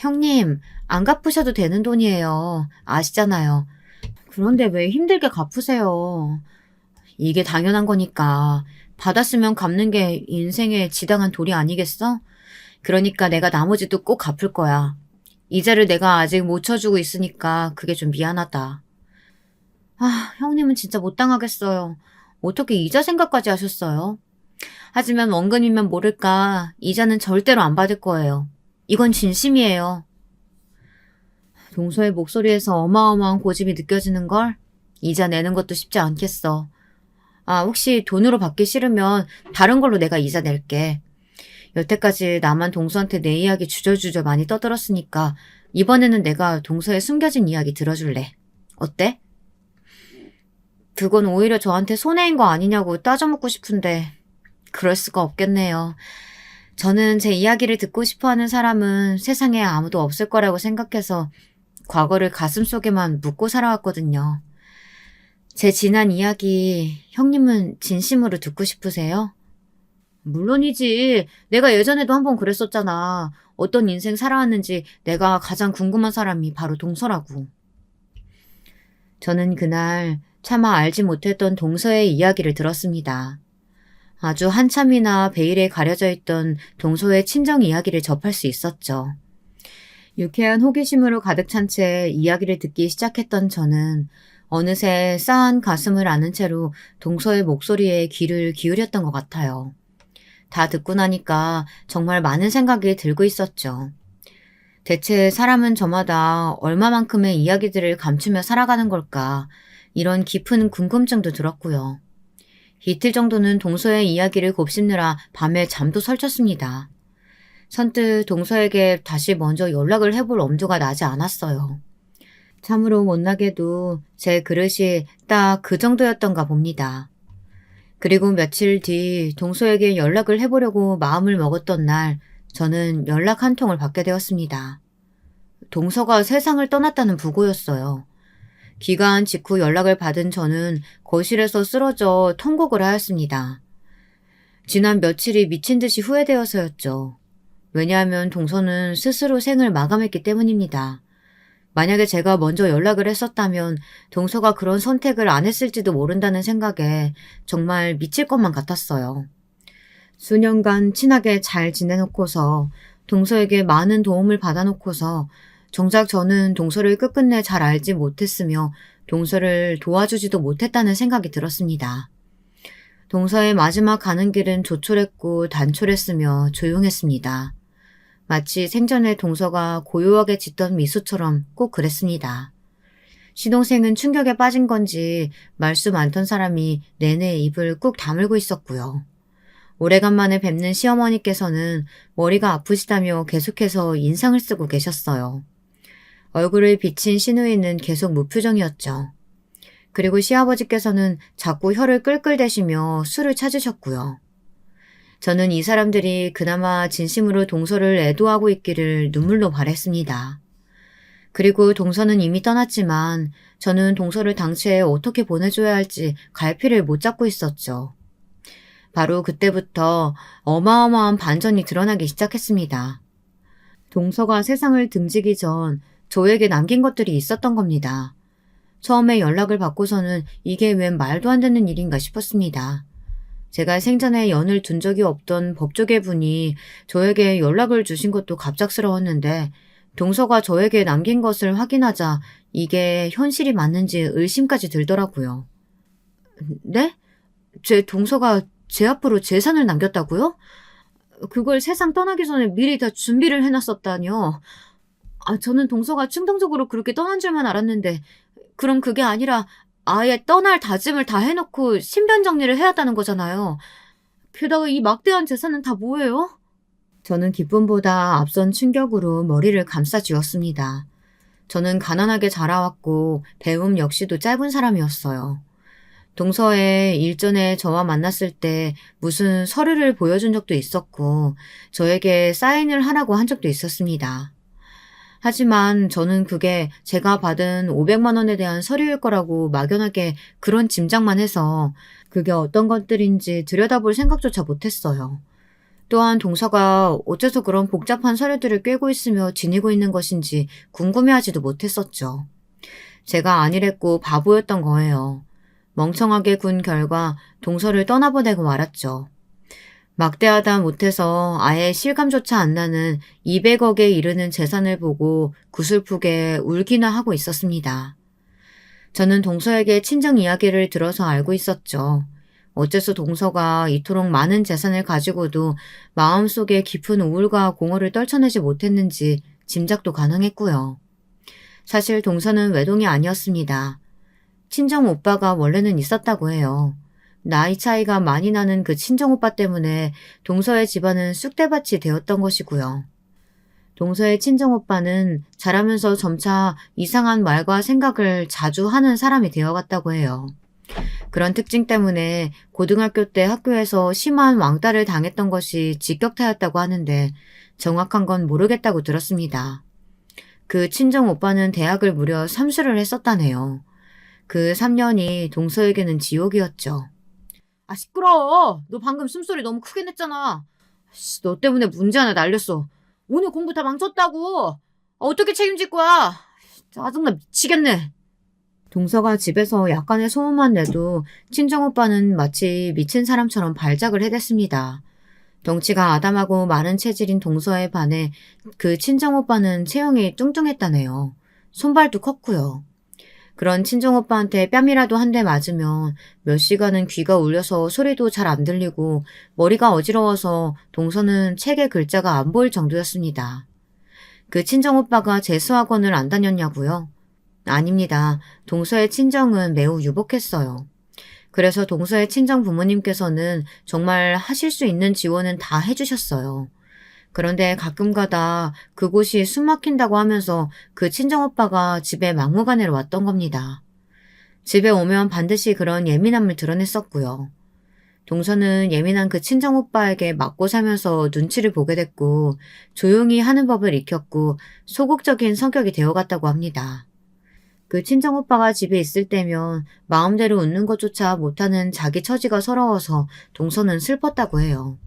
형님, 안 갚으셔도 되는 돈이에요. 아시잖아요. 그런데 왜 힘들게 갚으세요? 이게 당연한 거니까. 받았으면 갚는 게 인생의 지당한 도리 아니겠어? 그러니까 내가 나머지도 꼭 갚을 거야. 이자를 내가 아직 못 쳐주고 있으니까 그게 좀 미안하다. 아, 형님은 진짜 못 당하겠어요. 어떻게 이자 생각까지 하셨어요? 하지만 원금이면 모를까 이자는 절대로 안 받을 거예요. 이건 진심이에요. 동서의 목소리에서 어마어마한 고집이 느껴지는걸? 이자 내는 것도 쉽지 않겠어. 아, 혹시 돈으로 받기 싫으면 다른 걸로 내가 이자 낼게. 여태까지 나만 동서한테 내 이야기 주저주저 많이 떠들었으니까 이번에는 내가 동서의 숨겨진 이야기 들어줄래. 어때? 그건 오히려 저한테 손해인 거 아니냐고 따져묻고 싶은데 그럴 수가 없겠네요. 저는 제 이야기를 듣고 싶어하는 사람은 세상에 아무도 없을 거라고 생각해서 과거를 가슴속에만 묻고 살아왔거든요. 제 지난 이야기 형님은 진심으로 듣고 싶으세요? 물론이지. 내가 예전에도 한번 그랬었잖아. 어떤 인생 살아왔는지 내가 가장 궁금한 사람이 바로 동서라고. 저는 그날 차마 알지 못했던 동서의 이야기를 들었습니다. 아주 한참이나 베일에 가려져 있던 동서의 친정 이야기를 접할 수 있었죠. 유쾌한 호기심으로 가득 찬 채 이야기를 듣기 시작했던 저는 어느새 싸한 가슴을 아는 채로 동서의 목소리에 귀를 기울였던 것 같아요. 다 듣고 나니까 정말 많은 생각이 들고 있었죠. 대체 사람은 저마다 얼마만큼의 이야기들을 감추며 살아가는 걸까? 이런 깊은 궁금증도 들었고요. 이틀 정도는 동서의 이야기를 곱씹느라 밤에 잠도 설쳤습니다. 선뜻 동서에게 다시 먼저 연락을 해볼 엄두가 나지 않았어요. 참으로 못나게도 제 그릇이 딱 그 정도였던가 봅니다. 그리고 며칠 뒤 동서에게 연락을 해보려고 마음을 먹었던 날 저는 연락 한 통을 받게 되었습니다. 동서가 세상을 떠났다는 부고였어요. 귀가한 직후 연락을 받은 저는 거실에서 쓰러져 통곡을 하였습니다. 지난 며칠이 미친 듯이 후회되어서였죠. 왜냐하면 동서는 스스로 생을 마감했기 때문입니다. 만약에 제가 먼저 연락을 했었다면 동서가 그런 선택을 안 했을지도 모른다는 생각에 정말 미칠 것만 같았어요. 수년간 친하게 잘 지내놓고서 동서에게 많은 도움을 받아놓고서 정작 저는 동서를 끝끝내 잘 알지 못했으며 동서를 도와주지도 못했다는 생각이 들었습니다. 동서의 마지막 가는 길은 조촐했고 단촐했으며 조용했습니다. 마치 생전에 동서가 고요하게 짓던 미소처럼 꼭 그랬습니다. 시동생은 충격에 빠진 건지 말수 많던 사람이 내내 입을 꾹 다물고 있었고요. 오래간만에 뵙는 시어머니께서는 머리가 아프시다며 계속해서 인상을 쓰고 계셨어요. 얼굴을 비친 시누이는 계속 무표정이었죠. 그리고 시아버지께서는 자꾸 혀를 끌끌대시며 술을 찾으셨고요. 저는 이 사람들이 그나마 진심으로 동서를 애도하고 있기를 눈물로 바랬습니다. 그리고 동서는 이미 떠났지만 저는 동서를 당최 어떻게 보내줘야 할지 갈피를 못 잡고 있었죠. 바로 그때부터 어마어마한 반전이 드러나기 시작했습니다. 동서가 세상을 등지기 전 저에게 남긴 것들이 있었던 겁니다. 처음에 연락을 받고서는 이게 웬 말도 안 되는 일인가 싶었습니다. 제가 생전에 연을 둔 적이 없던 법조계 분이 저에게 연락을 주신 것도 갑작스러웠는데 동서가 저에게 남긴 것을 확인하자 이게 현실이 맞는지 의심까지 들더라고요. 네? 제 동서가 제 앞으로 재산을 남겼다고요? 그걸 세상 떠나기 전에 미리 다 준비를 해놨었다뇨. 저는 동서가 충동적으로 그렇게 떠난 줄만 알았는데 그럼 그게 아니라 아예 떠날 다짐을 다 해놓고 신변 정리를 해왔다는 거잖아요. 게다가 이 막대한 재산은 다 뭐예요? 저는 기쁨보다 앞선 충격으로 머리를 감싸쥐었습니다. 저는 가난하게 자라왔고 배움 역시도 짧은 사람이었어요. 동서에 일전에 저와 만났을 때 무슨 서류를 보여준 적도 있었고 저에게 사인을 하라고 한 적도 있었습니다. 하지만 저는 그게 제가 받은 500만 원에 대한 서류일 거라고 막연하게 그런 짐작만 해서 그게 어떤 것들인지 들여다볼 생각조차 못했어요. 또한 동서가 어째서 그런 복잡한 서류들을 꿰고 있으며 지니고 있는 것인지 궁금해하지도 못했었죠. 제가 아니랬고 바보였던 거예요. 멍청하게 군 결과 동서를 떠나보내고 말았죠. 막대하다 못해서 아예 실감조차 안 나는 200억에 이르는 재산을 보고 구슬프게 울기나 하고 있었습니다. 저는 동서에게 친정 이야기를 들어서 알고 있었죠. 어째서 동서가 이토록 많은 재산을 가지고도 마음속에 깊은 우울과 공허를 떨쳐내지 못했는지 짐작도 가능했고요. 사실 동서는 외동이 아니었습니다. 친정 오빠가 원래는 있었다고 해요. 나이 차이가 많이 나는 그 친정 오빠 때문에 동서의 집안은 쑥대밭이 되었던 것이고요. 동서의 친정 오빠는 자라면서 점차 이상한 말과 생각을 자주 하는 사람이 되어갔다고 해요. 그런 특징 때문에 고등학교 때 학교에서 심한 왕따를 당했던 것이 직격타였다고 하는데 정확한 건 모르겠다고 들었습니다. 그 친정 오빠는 대학을 무려 3수를 했었다네요. 그 3년이 동서에게는 지옥이었죠. 아, 시끄러워. 너 방금 숨소리 너무 크게 냈잖아. 너 때문에 문제 하나 날렸어. 오늘 공부 다 망쳤다고. 어떻게 책임질 거야? 짜증나 미치겠네. 동서가 집에서 약간의 소문만 내도 친정오빠는 마치 미친 사람처럼 발작을 해댔습니다. 덩치가 아담하고 마른 체질인 동서에 반해 그 친정오빠는 체형이 뚱뚱했다네요. 손발도 컸고요. 그런 친정오빠한테 뺨이라도 한 대 맞으면 몇 시간은 귀가 울려서 소리도 잘 안 들리고 머리가 어지러워서 동서는 책의 글자가 안 보일 정도였습니다. 그 친정오빠가 재수학원을 안 다녔냐고요? 아닙니다. 동서의 친정은 매우 유복했어요. 그래서 동서의 친정 부모님께서는 정말 하실 수 있는 지원은 다 해주셨어요. 그런데 가끔 가다 그곳이 숨 막힌다고 하면서 그 친정오빠가 집에 막무가내로 왔던 겁니다. 집에 오면 반드시 그런 예민함을 드러냈었고요. 동서는 예민한 그 친정오빠에게 맞고 살면서 눈치를 보게 됐고 조용히 하는 법을 익혔고 소극적인 성격이 되어갔다고 합니다. 그 친정오빠가 집에 있을 때면 마음대로 웃는 것조차 못하는 자기 처지가 서러워서 동서는 슬펐다고 해요.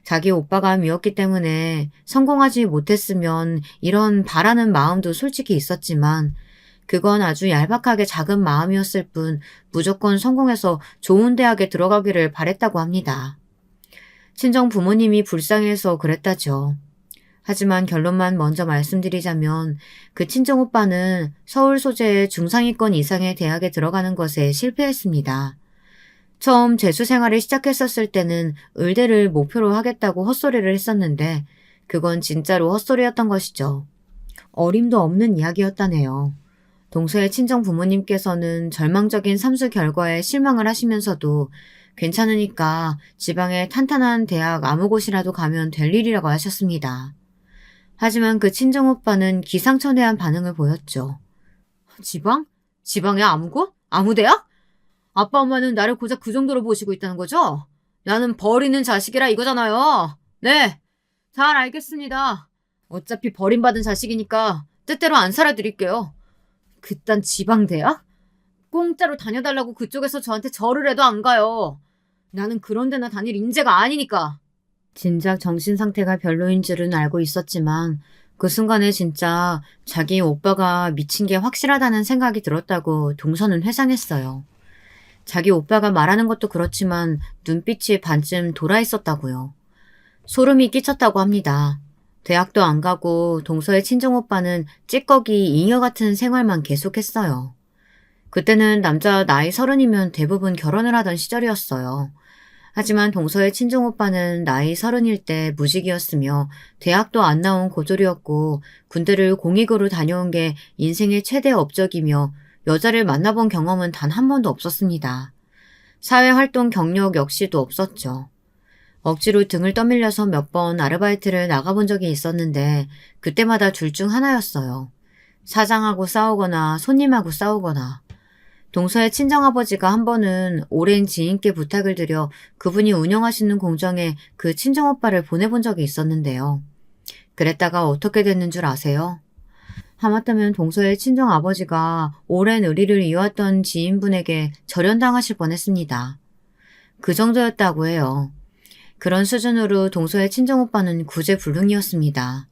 자기 오빠가 미웠기 때문에 성공하지 못했으면 이런 바라는 마음도 솔직히 있었지만 그건 아주 얄팍하게 작은 마음이었을 뿐 무조건 성공해서 좋은 대학에 들어가기를 바랬다고 합니다. 친정 부모님이 불쌍해서 그랬다죠. 하지만 결론만 먼저 말씀드리자면 그 친정오빠는 서울 소재의 중상위권 이상의 대학에 들어가는 것에 실패했습니다. 처음 재수 생활을 시작했었을 때는 의대를 목표로 하겠다고 헛소리를 했었는데 그건 진짜로 헛소리였던 것이죠. 어림도 없는 이야기였다네요. 동서의 친정 부모님께서는 절망적인 삼수 결과에 실망을 하시면서도 괜찮으니까 지방의 탄탄한 대학 아무 곳이라도 가면 될 일이라고 하셨습니다. 하지만 그 친정오빠는 기상천외한 반응을 보였죠. 지방? 지방의 아무 곳? 아무 대학? 아빠 엄마는 나를 고작 그 정도로 보시고 있다는 거죠? 나는 버리는 자식이라 이거잖아요. 네, 잘 알겠습니다. 어차피 버림받은 자식이니까 뜻대로 안 살아드릴게요. 그딴 지방 대학? 공짜로 다녀달라고 그쪽에서 저한테 절을 해도 안 가요. 나는 그런 데나 다닐 인재가 아니니까. 진작 정신 상태가 별로인 줄은 알고 있었지만 그 순간에 진짜 자기 오빠가 미친 게 확실하다는 생각이 들었다고 동서는 회상했어요. 자기 오빠가 말하는 것도 그렇지만 눈빛이 반쯤 돌아 있었다고요. 소름이 끼쳤다고 합니다. 대학도 안 가고 동서의 친정오빠는 찌꺼기 잉여 같은 생활만 계속했어요. 그때는 남자 나이 30이면 대부분 결혼을 하던 시절이었어요. 하지만 동서의 친정오빠는 나이 30일 때 무직이었으며 대학도 안 나온 고졸이었고 군대를 공익으로 다녀온 게 인생의 최대 업적이며 여자를 만나본 경험은 단 한 번도 없었습니다. 사회활동 경력 역시도 없었죠. 억지로 등을 떠밀려서 몇 번 아르바이트를 나가본 적이 있었는데 그때마다 둘 중 하나였어요. 사장하고 싸우거나 손님하고 싸우거나. 동서의 친정아버지가 한 번은 오랜 지인께 부탁을 드려 그분이 운영하시는 공장에 그 친정오빠를 보내본 적이 있었는데요. 그랬다가 어떻게 됐는 줄 아세요? 하마터면 동서의 친정아버지가 오랜 의리를 이어왔던 지인분에게 절연당하실 뻔했습니다. 그 정도였다고 해요. 그런 수준으로 동서의 친정오빠는 구제불능이었습니다.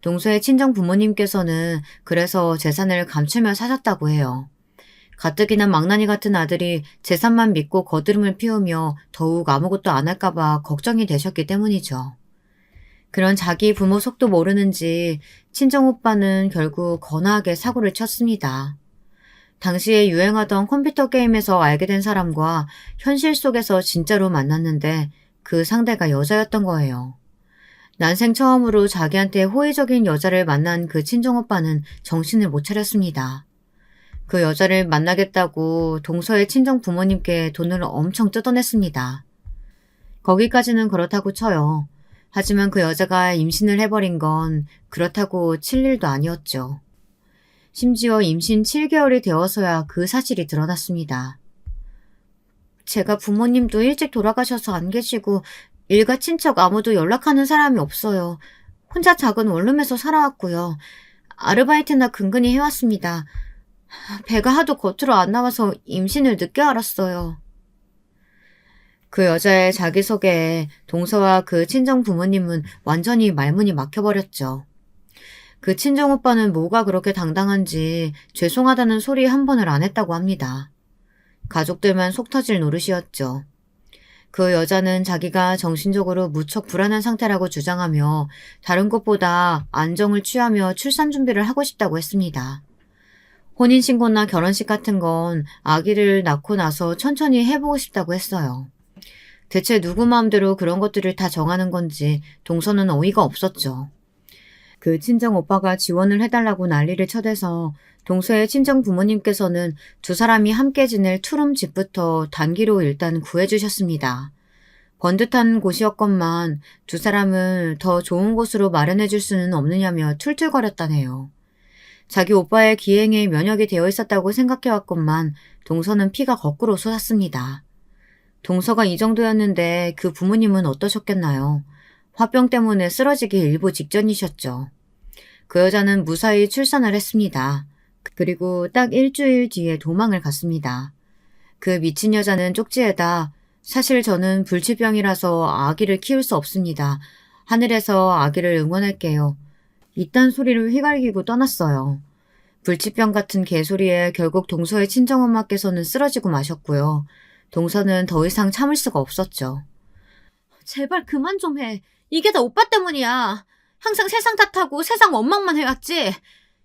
동서의 친정 부모님께서는 그래서 재산을 감추며 사셨다고 해요. 가뜩이나 망나니 같은 아들이 재산만 믿고 거드름을 피우며 더욱 아무것도 안 할까봐 걱정이 되셨기 때문이죠. 그런 자기 부모 속도 모르는지 친정오빠는 결국 거나하게 사고를 쳤습니다. 당시에 유행하던 컴퓨터 게임에서 알게 된 사람과 현실 속에서 진짜로 만났는데 그 상대가 여자였던 거예요. 난생 처음으로 자기한테 호의적인 여자를 만난 그 친정오빠는 정신을 못 차렸습니다. 그 여자를 만나겠다고 동서의 친정 부모님께 돈을 엄청 뜯어냈습니다. 거기까지는 그렇다고 쳐요. 하지만 그 여자가 임신을 해버린 건 그렇다고 칠 일도 아니었죠. 심지어 임신 7개월이 되어서야 그 사실이 드러났습니다. 제가 부모님도 일찍 돌아가셔서 안 계시고 일가 친척 아무도 연락하는 사람이 없어요. 혼자 작은 원룸에서 살아왔고요. 아르바이트나 근근히 해왔습니다. 배가 하도 겉으로 안 나와서 임신을 늦게 알았어요. 그 여자의 자기소개에 동서와 그 친정 부모님은 완전히 말문이 막혀버렸죠. 그 친정오빠는 뭐가 그렇게 당당한지 죄송하다는 소리 한 번을 안 했다고 합니다. 가족들만 속 터질 노릇이었죠. 그 여자는 자기가 정신적으로 무척 불안한 상태라고 주장하며 다른 것보다 안정을 취하며 출산 준비를 하고 싶다고 했습니다. 혼인신고나 결혼식 같은 건 아기를 낳고 나서 천천히 해보고 싶다고 했어요. 대체 누구 마음대로 그런 것들을 다 정하는 건지 동서는 어이가 없었죠. 그 친정 오빠가 지원을 해달라고 난리를 쳐대서 동서의 친정 부모님께서는 두 사람이 함께 지낼 투룸 집부터 단기로 일단 구해주셨습니다. 번듯한 곳이었건만 두 사람을 더 좋은 곳으로 마련해줄 수는 없느냐며 툴툴거렸다네요. 자기 오빠의 기행에 면역이 되어 있었다고 생각해왔건만 동서는 피가 거꾸로 솟았습니다. 동서가 이 정도였는데 그 부모님은 어떠셨겠나요? 화병 때문에 쓰러지기 일보 직전이셨죠. 그 여자는 무사히 출산을 했습니다. 그리고 딱 일주일 뒤에 도망을 갔습니다. 그 미친 여자는 쪽지에다 사실 저는 불치병이라서 아기를 키울 수 없습니다. 하늘에서 아기를 응원할게요. 이딴 소리를 휘갈기고 떠났어요. 불치병 같은 개소리에 결국 동서의 친정엄마께서는 쓰러지고 마셨고요. 동서는 더 이상 참을 수가 없었죠. 제발 그만 좀 해. 이게 다 오빠 때문이야. 항상 세상 탓하고 세상 원망만 해왔지.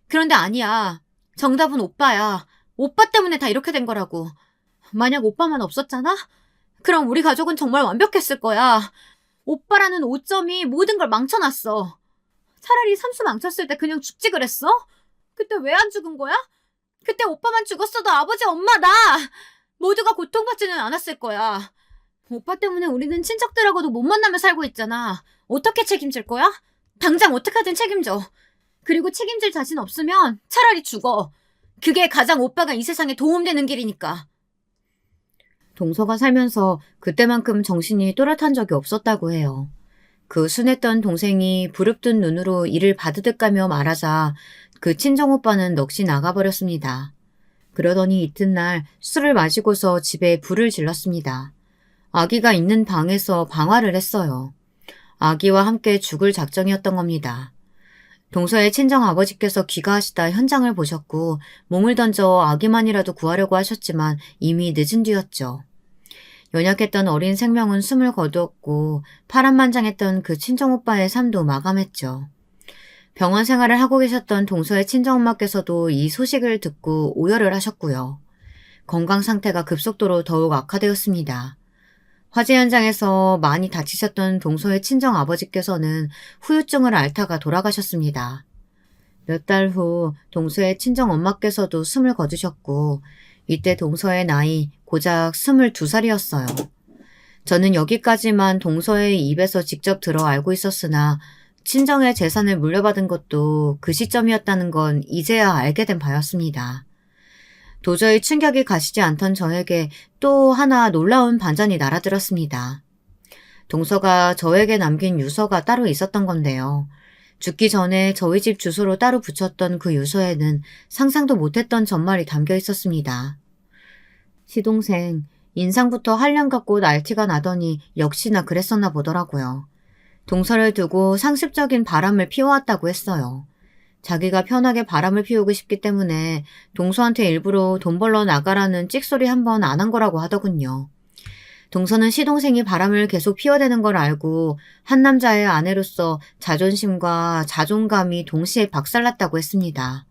그런데 아니야. 정답은 오빠야. 오빠 때문에 다 이렇게 된 거라고. 만약 오빠만 없었잖아? 그럼 우리 가족은 정말 완벽했을 거야. 오빠라는 오점이 모든 걸 망쳐놨어. 차라리 삼수 망쳤을 때 그냥 죽지 그랬어? 그때 왜 안 죽은 거야? 그때 오빠만 죽었어도 아버지, 엄마, 나 모두가 고통받지는 않았을 거야. 오빠 때문에 우리는 친척들하고도 못 만나며 살고 있잖아. 어떻게 책임질 거야? 당장 어떻게든 책임져. 그리고 책임질 자신 없으면 차라리 죽어. 그게 가장 오빠가 이 세상에 도움되는 길이니까. 동서가 살면서 그때만큼 정신이 또렷한 적이 없었다고 해요. 그 순했던 동생이 부릅뜬 눈으로 이를 바드득 가며 말하자 그 친정오빠는 넋이 나가버렸습니다. 그러더니 이튿날 술을 마시고서 집에 불을 질렀습니다. 아기가 있는 방에서 방화를 했어요. 아기와 함께 죽을 작정이었던 겁니다. 동서의 친정아버지께서 귀가하시다 현장을 보셨고 몸을 던져 아기만이라도 구하려고 하셨지만 이미 늦은 뒤였죠. 연약했던 어린 생명은 숨을 거두었고 파란만장했던 그 친정오빠의 삶도 마감했죠. 병원 생활을 하고 계셨던 동서의 친정엄마께서도 이 소식을 듣고 오열을 하셨고요. 건강 상태가 급속도로 더욱 악화되었습니다. 화재 현장에서 많이 다치셨던 동서의 친정아버지께서는 후유증을 앓다가 돌아가셨습니다. 몇 달 후 동서의 친정엄마께서도 숨을 거두셨고 이때 동서의 나이 고작 22살이었어요. 저는 여기까지만 동서의 입에서 직접 들어 알고 있었으나 친정의 재산을 물려받은 것도 그 시점이었다는 건 이제야 알게 된 바였습니다. 도저히 충격이 가시지 않던 저에게 또 하나 놀라운 반전이 날아들었습니다. 동서가 저에게 남긴 유서가 따로 있었던 건데요. 죽기 전에 저희 집 주소로 따로 붙였던 그 유서에는 상상도 못했던 전말이 담겨 있었습니다. 시동생, 인상부터 한량 같고 날티가 나더니 역시나 그랬었나 보더라고요. 동서를 두고 상습적인 바람을 피워왔다고 했어요. 자기가 편하게 바람을 피우고 싶기 때문에 동서한테 일부러 돈 벌러 나가라는 찍소리 한 번 안 한 거라고 하더군요. 동서는 시동생이 바람을 계속 피워대는 걸 알고 한 남자의 아내로서 자존심과 자존감이 동시에 박살났다고 했습니다.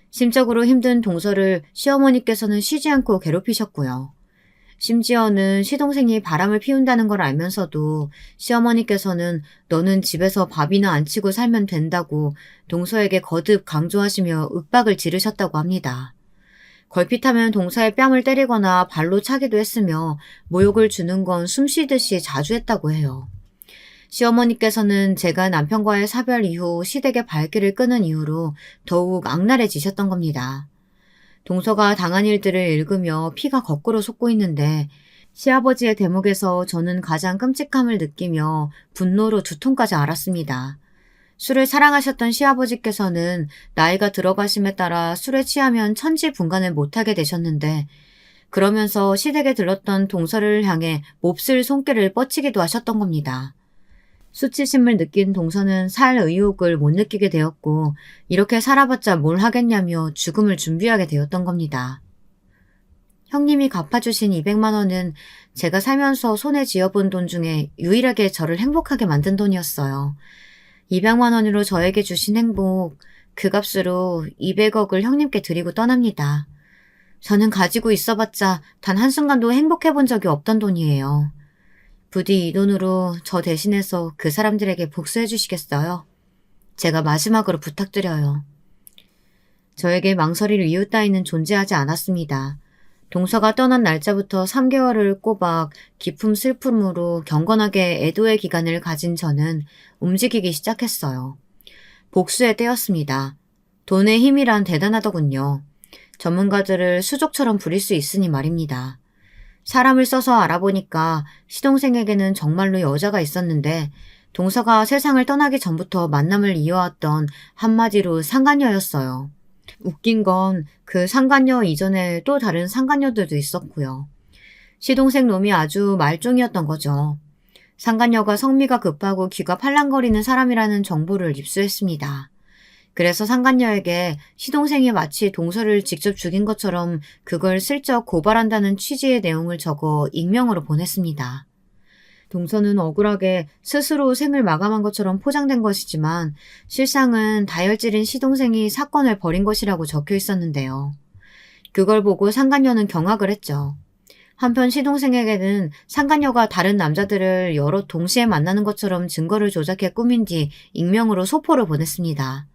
심적으로 힘든 동서를 시어머니께서는 쉬지 않고 괴롭히셨고요. 심지어는 시동생이 바람을 피운다는 걸 알면서도 시어머니께서는 너는 집에서 밥이나 안 치고 살면 된다고 동서에게 거듭 강조하시며 윽박을 지르셨다고 합니다. 걸핏하면 동서의 뺨을 때리거나 발로 차기도 했으며 모욕을 주는 건 숨쉬듯이 자주 했다고 해요. 시어머니께서는 제가 남편과의 사별 이후 시댁의 발길을 끄는 이유로 더욱 악랄해지셨던 겁니다. 동서가 당한 일들을 읽으며 피가 거꾸로 솟고 있는데 시아버지의 대목에서 저는 가장 끔찍함을 느끼며 분노로 두통까지 앓았습니다. 술을 사랑하셨던 시아버지께서는 나이가 들어가심에 따라 술에 취하면 천지분간을 못하게 되셨는데 그러면서 시댁에 들렀던 동서를 향해 몹쓸 손길을 뻗치기도 하셨던 겁니다. 수치심을 느낀 동서는 살 의욕을 못 느끼게 되었고 이렇게 살아봤자 뭘 하겠냐며 죽음을 준비하게 되었던 겁니다. 형님이 갚아주신 200만 원은 제가 살면서 손에 쥐어본 돈 중에 유일하게 저를 행복하게 만든 돈이었어요. 200만 원으로 저에게 주신 행복, 그 값으로 200억을 형님께 드리고 떠납니다. 저는 가지고 있어봤자 단 한순간도 행복해본 적이 없던 돈이에요. 부디 이 돈으로 저 대신해서 그 사람들에게 복수해 주시겠어요? 제가 마지막으로 부탁드려요. 저에게 망설일 이유 따위는 존재하지 않았습니다. 동서가 떠난 날짜부터 3개월을 꼬박 깊은 슬픔으로 경건하게 애도의 기간을 가진 저는 움직이기 시작했어요. 복수의 때였습니다. 돈의 힘이란 대단하더군요. 전문가들을 수족처럼 부릴 수 있으니 말입니다. 사람을 써서 알아보니까 시동생에게는 정말로 여자가 있었는데 동서가 세상을 떠나기 전부터 만남을 이어왔던 한마디로 상간녀였어요. 웃긴 건 그 상간녀 이전에 또 다른 상간녀들도 있었고요. 시동생 놈이 아주 말종이었던 거죠. 상간녀가 성미가 급하고 귀가 팔랑거리는 사람이라는 정보를 입수했습니다. 그래서 상간녀에게 시동생이 마치 동서를 직접 죽인 것처럼 그걸 슬쩍 고발한다는 취지의 내용을 적어 익명으로 보냈습니다. 동서는 억울하게 스스로 생을 마감한 것처럼 포장된 것이지만 실상은 다혈질인 시동생이 사건을 벌인 것이라고 적혀 있었는데요. 그걸 보고 상간녀는 경악을 했죠. 한편 시동생에게는 상간녀가 다른 남자들을 여러 동시에 만나는 것처럼 증거를 조작해 꾸민 뒤 익명으로 소포를 보냈습니다.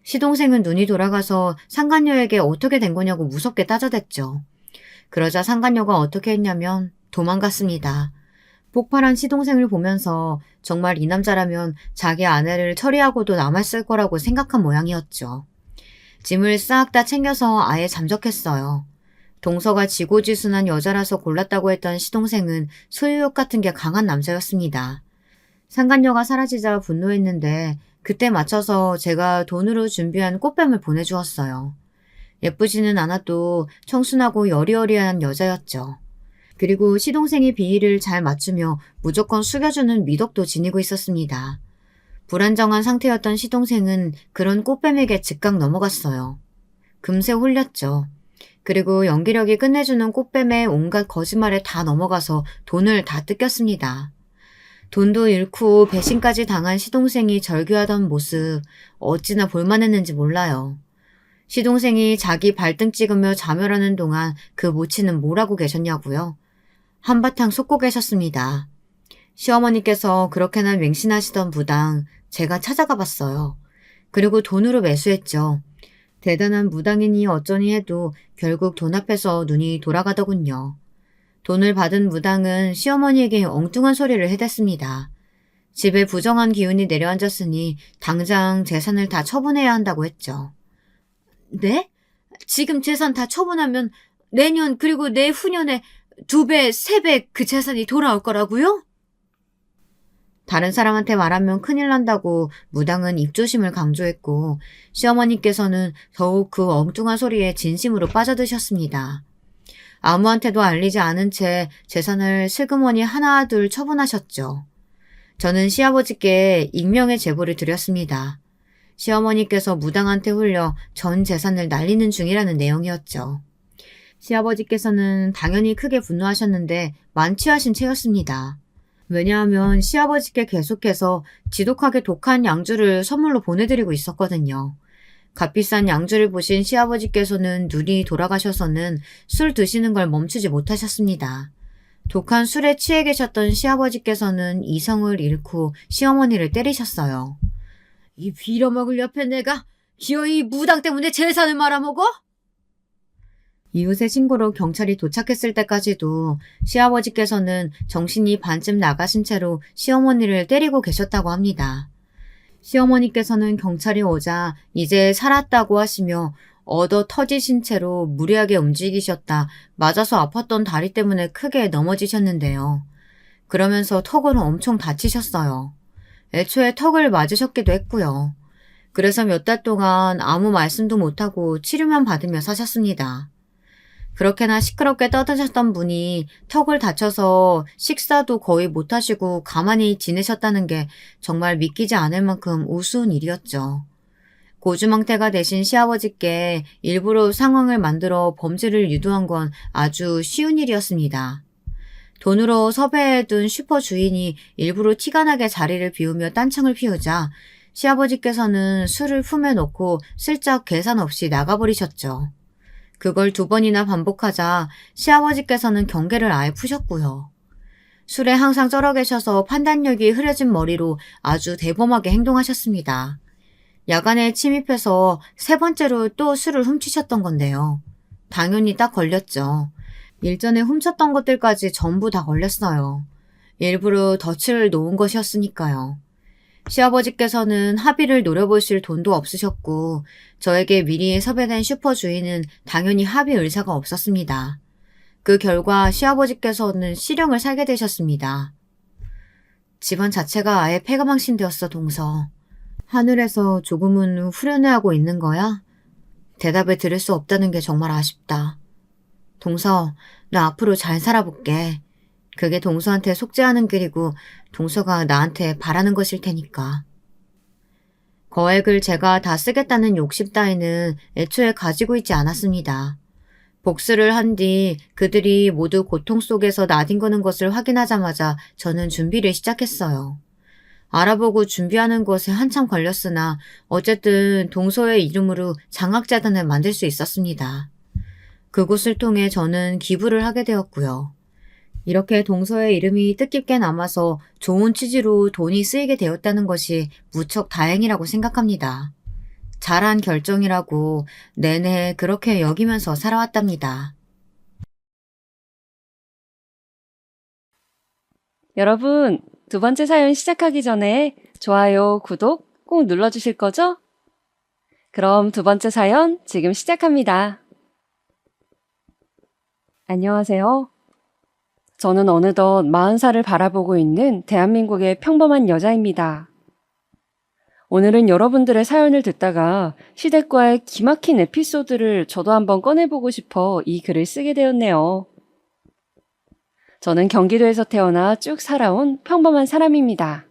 시동생은 눈이 돌아가서 상간녀에게 어떻게 된 거냐고 무섭게 따져댔죠. 그러자 상간녀가 어떻게 했냐면 도망갔습니다. 폭발한 시동생을 보면서 정말 이 남자라면 자기 아내를 처리하고도 남았을 거라고 생각한 모양이었죠. 짐을 싹 다 챙겨서 아예 잠적했어요. 동서가 지고지순한 여자라서 골랐다고 했던 시동생은 소유욕 같은 게 강한 남자였습니다. 상간녀가 사라지자 분노했는데 그때 맞춰서 제가 돈으로 준비한 꽃뱀을 보내주었어요. 예쁘지는 않아도 청순하고 여리여리한 여자였죠. 그리고 시동생의 비위를 잘 맞추며 무조건 숙여주는 미덕도 지니고 있었습니다. 불안정한 상태였던 시동생은 그런 꽃뱀에게 즉각 넘어갔어요. 금세 홀렸죠. 그리고 연기력이 끝내주는 꽃뱀의 온갖 거짓말에 다 넘어가서 돈을 다 뜯겼습니다. 돈도 잃고 배신까지 당한 시동생이 절규하던 모습 어찌나 볼만했는지 몰라요. 시동생이 자기 발등 찍으며 자멸하는 동안 그 모치는 뭘 하고 계셨냐고요? 한바탕 솟고 계셨습니다. 시어머니께서 그렇게나 맹신하시던 무당 제가 찾아가 봤어요. 그리고 돈으로 매수했죠. 대단한 무당이니 어쩌니 해도 결국 돈 앞에서 눈이 돌아가더군요. 돈을 받은 무당은 시어머니에게 엉뚱한 소리를 해댔습니다. 집에 부정한 기운이 내려앉았으니 당장 재산을 다 처분해야 한다고 했죠. 네? 지금 재산 다 처분하면 내년 그리고 내후년에 2배, 3배 그 재산이 돌아올 거라고요? 다른 사람한테 말하면 큰일 난다고 무당은 입조심을 강조했고 시어머니께서는 더욱 그 엉뚱한 소리에 진심으로 빠져드셨습니다. 아무한테도 알리지 않은 채 재산을 슬그머니 하나 둘 처분하셨죠. 저는 시아버지께 익명의 제보를 드렸습니다. 시어머니께서 무당한테 홀려 전 재산을 날리는 중이라는 내용이었죠. 시아버지께서는 당연히 크게 분노하셨는데 만취하신 채였습니다. 왜냐하면 시아버지께 계속해서 지독하게 독한 양주를 선물로 보내드리고 있었거든요. 값비싼 양주를 보신 시아버지께서는 눈이 돌아가셔서는 술 드시는 걸 멈추지 못하셨습니다. 독한 술에 취해 계셨던 시아버지께서는 이성을 잃고 시어머니를 때리셨어요. 이 빌어먹을 옆에 내가 기어이 무당 때문에 재산을 말아먹어? 이웃의 신고로 경찰이 도착했을 때까지도 시아버지께서는 정신이 반쯤 나가신 채로 시어머니를 때리고 계셨다고 합니다. 시어머니께서는 경찰이 오자 이제 살았다고 하시며 얻어 터지신 채로 무리하게 움직이셨다 맞아서 아팠던 다리 때문에 크게 넘어지셨는데요. 그러면서 턱으로 엄청 다치셨어요. 애초에 턱을 맞으셨기도 했고요. 그래서 몇 달 동안 아무 말씀도 못하고 치료만 받으며 사셨습니다. 그렇게나 시끄럽게 떠드셨던 분이 턱을 다쳐서 식사도 거의 못하시고 가만히 지내셨다는 게 정말 믿기지 않을 만큼 우스운 일이었죠. 고주망태가 되신 시아버지께 일부러 상황을 만들어 범죄를 유도한 건 아주 쉬운 일이었습니다. 돈으로 섭외해둔 슈퍼 주인이 일부러 티가 나게 자리를 비우며 딴청을 피우자 시아버지께서는 술을 품에 넣고 슬쩍 계산 없이 나가버리셨죠. 그걸 2번이나 반복하자 시아버지께서는 경계를 아예 푸셨고요. 술에 항상 쩔어 계셔서 판단력이 흐려진 머리로 아주 대범하게 행동하셨습니다. 야간에 침입해서 3번째로 또 술을 훔치셨던 건데요. 당연히 딱 걸렸죠. 일전에 훔쳤던 것들까지 전부 다 걸렸어요. 일부러 덫을 놓은 것이었으니까요. 시아버지께서는 합의를 노려보실 돈도 없으셨고 저에게 미리 섭외된 슈퍼 주인은 당연히 합의 의사가 없었습니다. 그 결과 시아버지께서는 실형을 살게 되셨습니다. 집안 자체가 아예 폐가망신되었어, 동서. 하늘에서 조금은 후련해하고 있는 거야? 대답을 들을 수 없다는 게 정말 아쉽다. 동서, 나 앞으로 잘 살아볼게. 그게 동서한테 속죄하는 길이고 동서가 나한테 바라는 것일 테니까. 거액을 제가 다 쓰겠다는 욕심 따위는 애초에 가지고 있지 않았습니다. 복수를 한 뒤 그들이 모두 고통 속에서 나뒹구는 것을 확인하자마자 저는 준비를 시작했어요. 알아보고 준비하는 것에 한참 걸렸으나 어쨌든 동서의 이름으로 장학재단을 만들 수 있었습니다. 그곳을 통해 저는 기부를 하게 되었고요. 이렇게 동서의 이름이 뜻깊게 남아서 좋은 취지로 돈이 쓰이게 되었다는 것이 무척 다행이라고 생각합니다. 잘한 결정이라고 내내 그렇게 여기면서 살아왔답니다. 여러분, 2번째 사연 시작하기 전에 좋아요, 구독 꼭 눌러주실 거죠? 그럼 2번째 사연 지금 시작합니다. 안녕하세요. 저는 어느덧 40살을 바라보고 있는 대한민국의 평범한 여자입니다. 오늘은 여러분들의 사연을 듣다가 시댁과의 기막힌 에피소드를 저도 한번 꺼내보고 싶어 이 글을 쓰게 되었네요. 저는 경기도에서 태어나 쭉 살아온 평범한 사람입니다.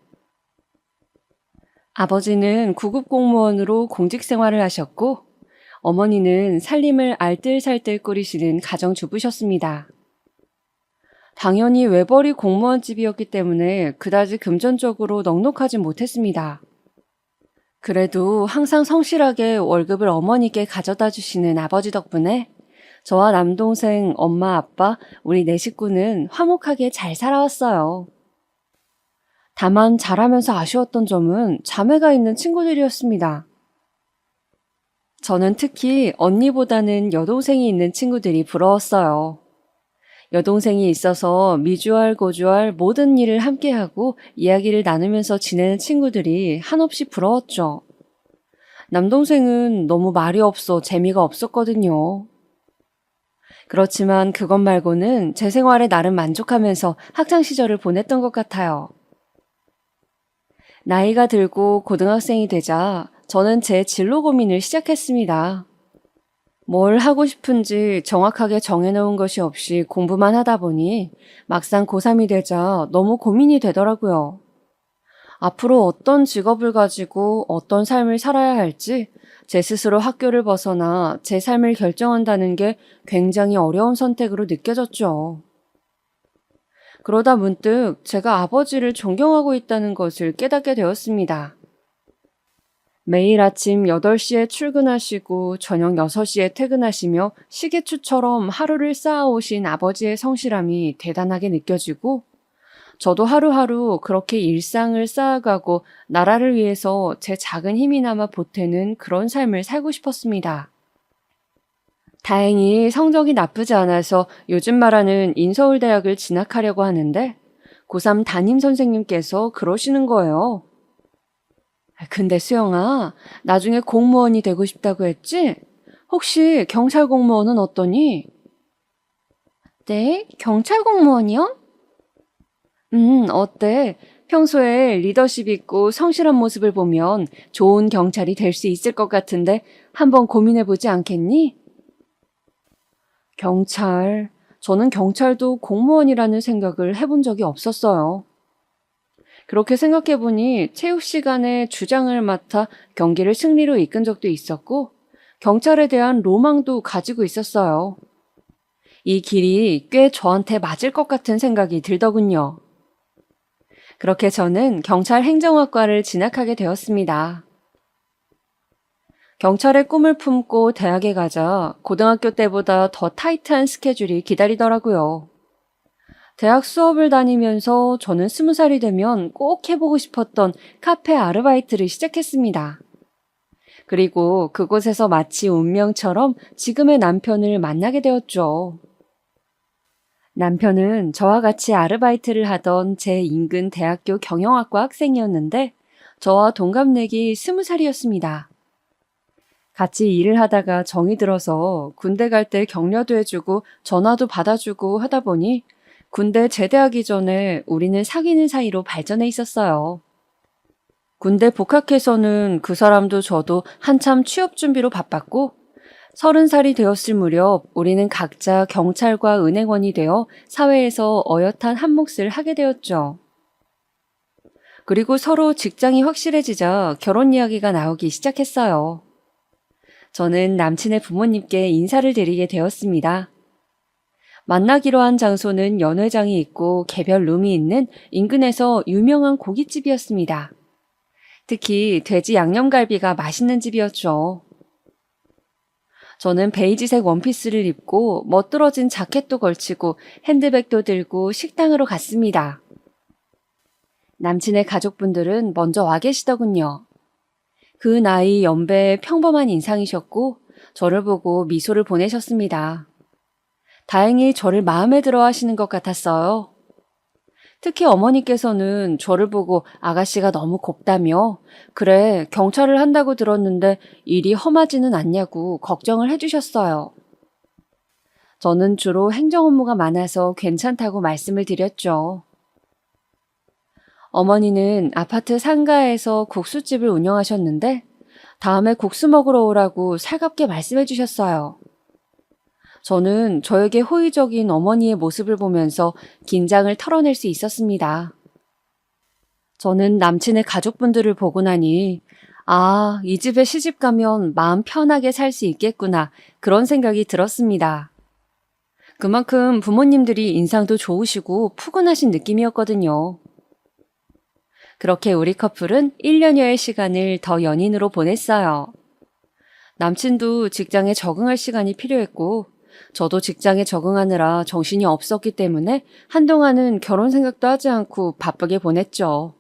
아버지는 구급 공무원으로 공직 생활을 하셨고 어머니는 살림을 알뜰살뜰 꾸리시는 가정주부셨습니다. 당연히 외벌이 공무원집이었기 때문에 그다지 금전적으로 넉넉하진 못했습니다. 그래도 항상 성실하게 월급을 어머니께 가져다 주시는 아버지 덕분에 저와 남동생, 엄마, 아빠, 우리 4식구는 화목하게 잘 살아왔어요. 다만 자라면서 아쉬웠던 점은 자매가 있는 친구들이었습니다. 저는 특히 언니보다는 여동생이 있는 친구들이 부러웠어요. 여동생이 있어서 미주알 고주알 모든 일을 함께하고 이야기를 나누면서 지내는 친구들이 한없이 부러웠죠. 남동생은 너무 말이 없어 재미가 없었거든요. 그렇지만 그것 말고는 제 생활에 나름 만족하면서 학창시절을 보냈던 것 같아요. 나이가 들고 고등학생이 되자 저는 제 진로 고민을 시작했습니다. 뭘 하고 싶은지 정확하게 정해놓은 것이 없이 공부만 하다 보니 막상 고3이 되자 너무 고민이 되더라고요. 앞으로 어떤 직업을 가지고 어떤 삶을 살아야 할지 제 스스로 학교를 벗어나 제 삶을 결정한다는 게 굉장히 어려운 선택으로 느껴졌죠. 그러다 문득 제가 아버지를 존경하고 있다는 것을 깨닫게 되었습니다. 매일 아침 8시에 출근하시고 저녁 6시에 퇴근하시며 시계추처럼 하루를 쌓아오신 아버지의 성실함이 대단하게 느껴지고 저도 하루하루 그렇게 일상을 쌓아가고 나라를 위해서 제 작은 힘이나마 보태는 그런 삶을 살고 싶었습니다. 다행히 성적이 나쁘지 않아서 요즘 말하는 인서울대학을 진학하려고 하는데 고3 담임 선생님께서 그러시는 거예요. 근데 수영아, 나중에 공무원이 되고 싶다고 했지? 혹시 경찰 공무원은 어떠니? 네, 경찰 공무원이요? 어때? 평소에 리더십 있고 성실한 모습을 보면 좋은 경찰이 될 수 있을 것 같은데 한번 고민해보지 않겠니? 경찰. 저는 경찰도 공무원이라는 생각을 해본 적이 없었어요. 그렇게 생각해보니 체육 시간에 주장을 맡아 경기를 승리로 이끈 적도 있었고 경찰에 대한 로망도 가지고 있었어요. 이 길이 꽤 저한테 맞을 것 같은 생각이 들더군요. 그렇게 저는 경찰 행정학과를 진학하게 되었습니다. 경찰의 꿈을 품고 대학에 가자 고등학교 때보다 더 타이트한 스케줄이 기다리더라고요. 대학 수업을 다니면서 저는 20살이 되면 꼭 해보고 싶었던 카페 아르바이트를 시작했습니다. 그리고 그곳에서 마치 운명처럼 지금의 남편을 만나게 되었죠. 남편은 저와 같이 아르바이트를 하던 제 인근 대학교 경영학과 학생이었는데 저와 동갑내기 20살이었습니다. 같이 일을 하다가 정이 들어서 군대 갈 때 격려도 해주고 전화도 받아주고 하다 보니 군대 제대하기 전에 우리는 사귀는 사이로 발전해 있었어요. 군대 복학해서는 그 사람도 저도 한참 취업 준비로 바빴고 30살이 되었을 무렵 우리는 각자 경찰과 은행원이 되어 사회에서 어엿한 한 몫을 하게 되었죠. 그리고 서로 직장이 확실해지자 결혼 이야기가 나오기 시작했어요. 저는 남친의 부모님께 인사를 드리게 되었습니다. 만나기로 한 장소는 연회장이 있고 개별 룸이 있는 인근에서 유명한 고깃집이었습니다. 특히 돼지 양념갈비가 맛있는 집이었죠. 저는 베이지색 원피스를 입고 멋들어진 자켓도 걸치고 핸드백도 들고 식당으로 갔습니다. 남친의 가족분들은 먼저 와 계시더군요. 그 나이 연배의 평범한 인상이셨고 저를 보고 미소를 보내셨습니다. 다행히 저를 마음에 들어 하시는 것 같았어요. 특히 어머니께서는 저를 보고 아가씨가 너무 곱다며 그래 경찰을 한다고 들었는데 일이 험하지는 않냐고 걱정을 해주셨어요. 저는 주로 행정 업무가 많아서 괜찮다고 말씀을 드렸죠. 어머니는 아파트 상가에서 국수집을 운영하셨는데 다음에 국수 먹으러 오라고 살갑게 말씀해 주셨어요. 저는 저에게 호의적인 어머니의 모습을 보면서 긴장을 털어낼 수 있었습니다. 저는 남친의 가족분들을 보고 나니 아, 이 집에 시집 가면 마음 편하게 살 수 있겠구나 그런 생각이 들었습니다. 그만큼 부모님들이 인상도 좋으시고 푸근하신 느낌이었거든요. 그렇게 우리 커플은 1년여의 시간을 더 연인으로 보냈어요. 남친도 직장에 적응할 시간이 필요했고 저도 직장에 적응하느라 정신이 없었기 때문에 한동안은 결혼 생각도 하지 않고 바쁘게 보냈죠.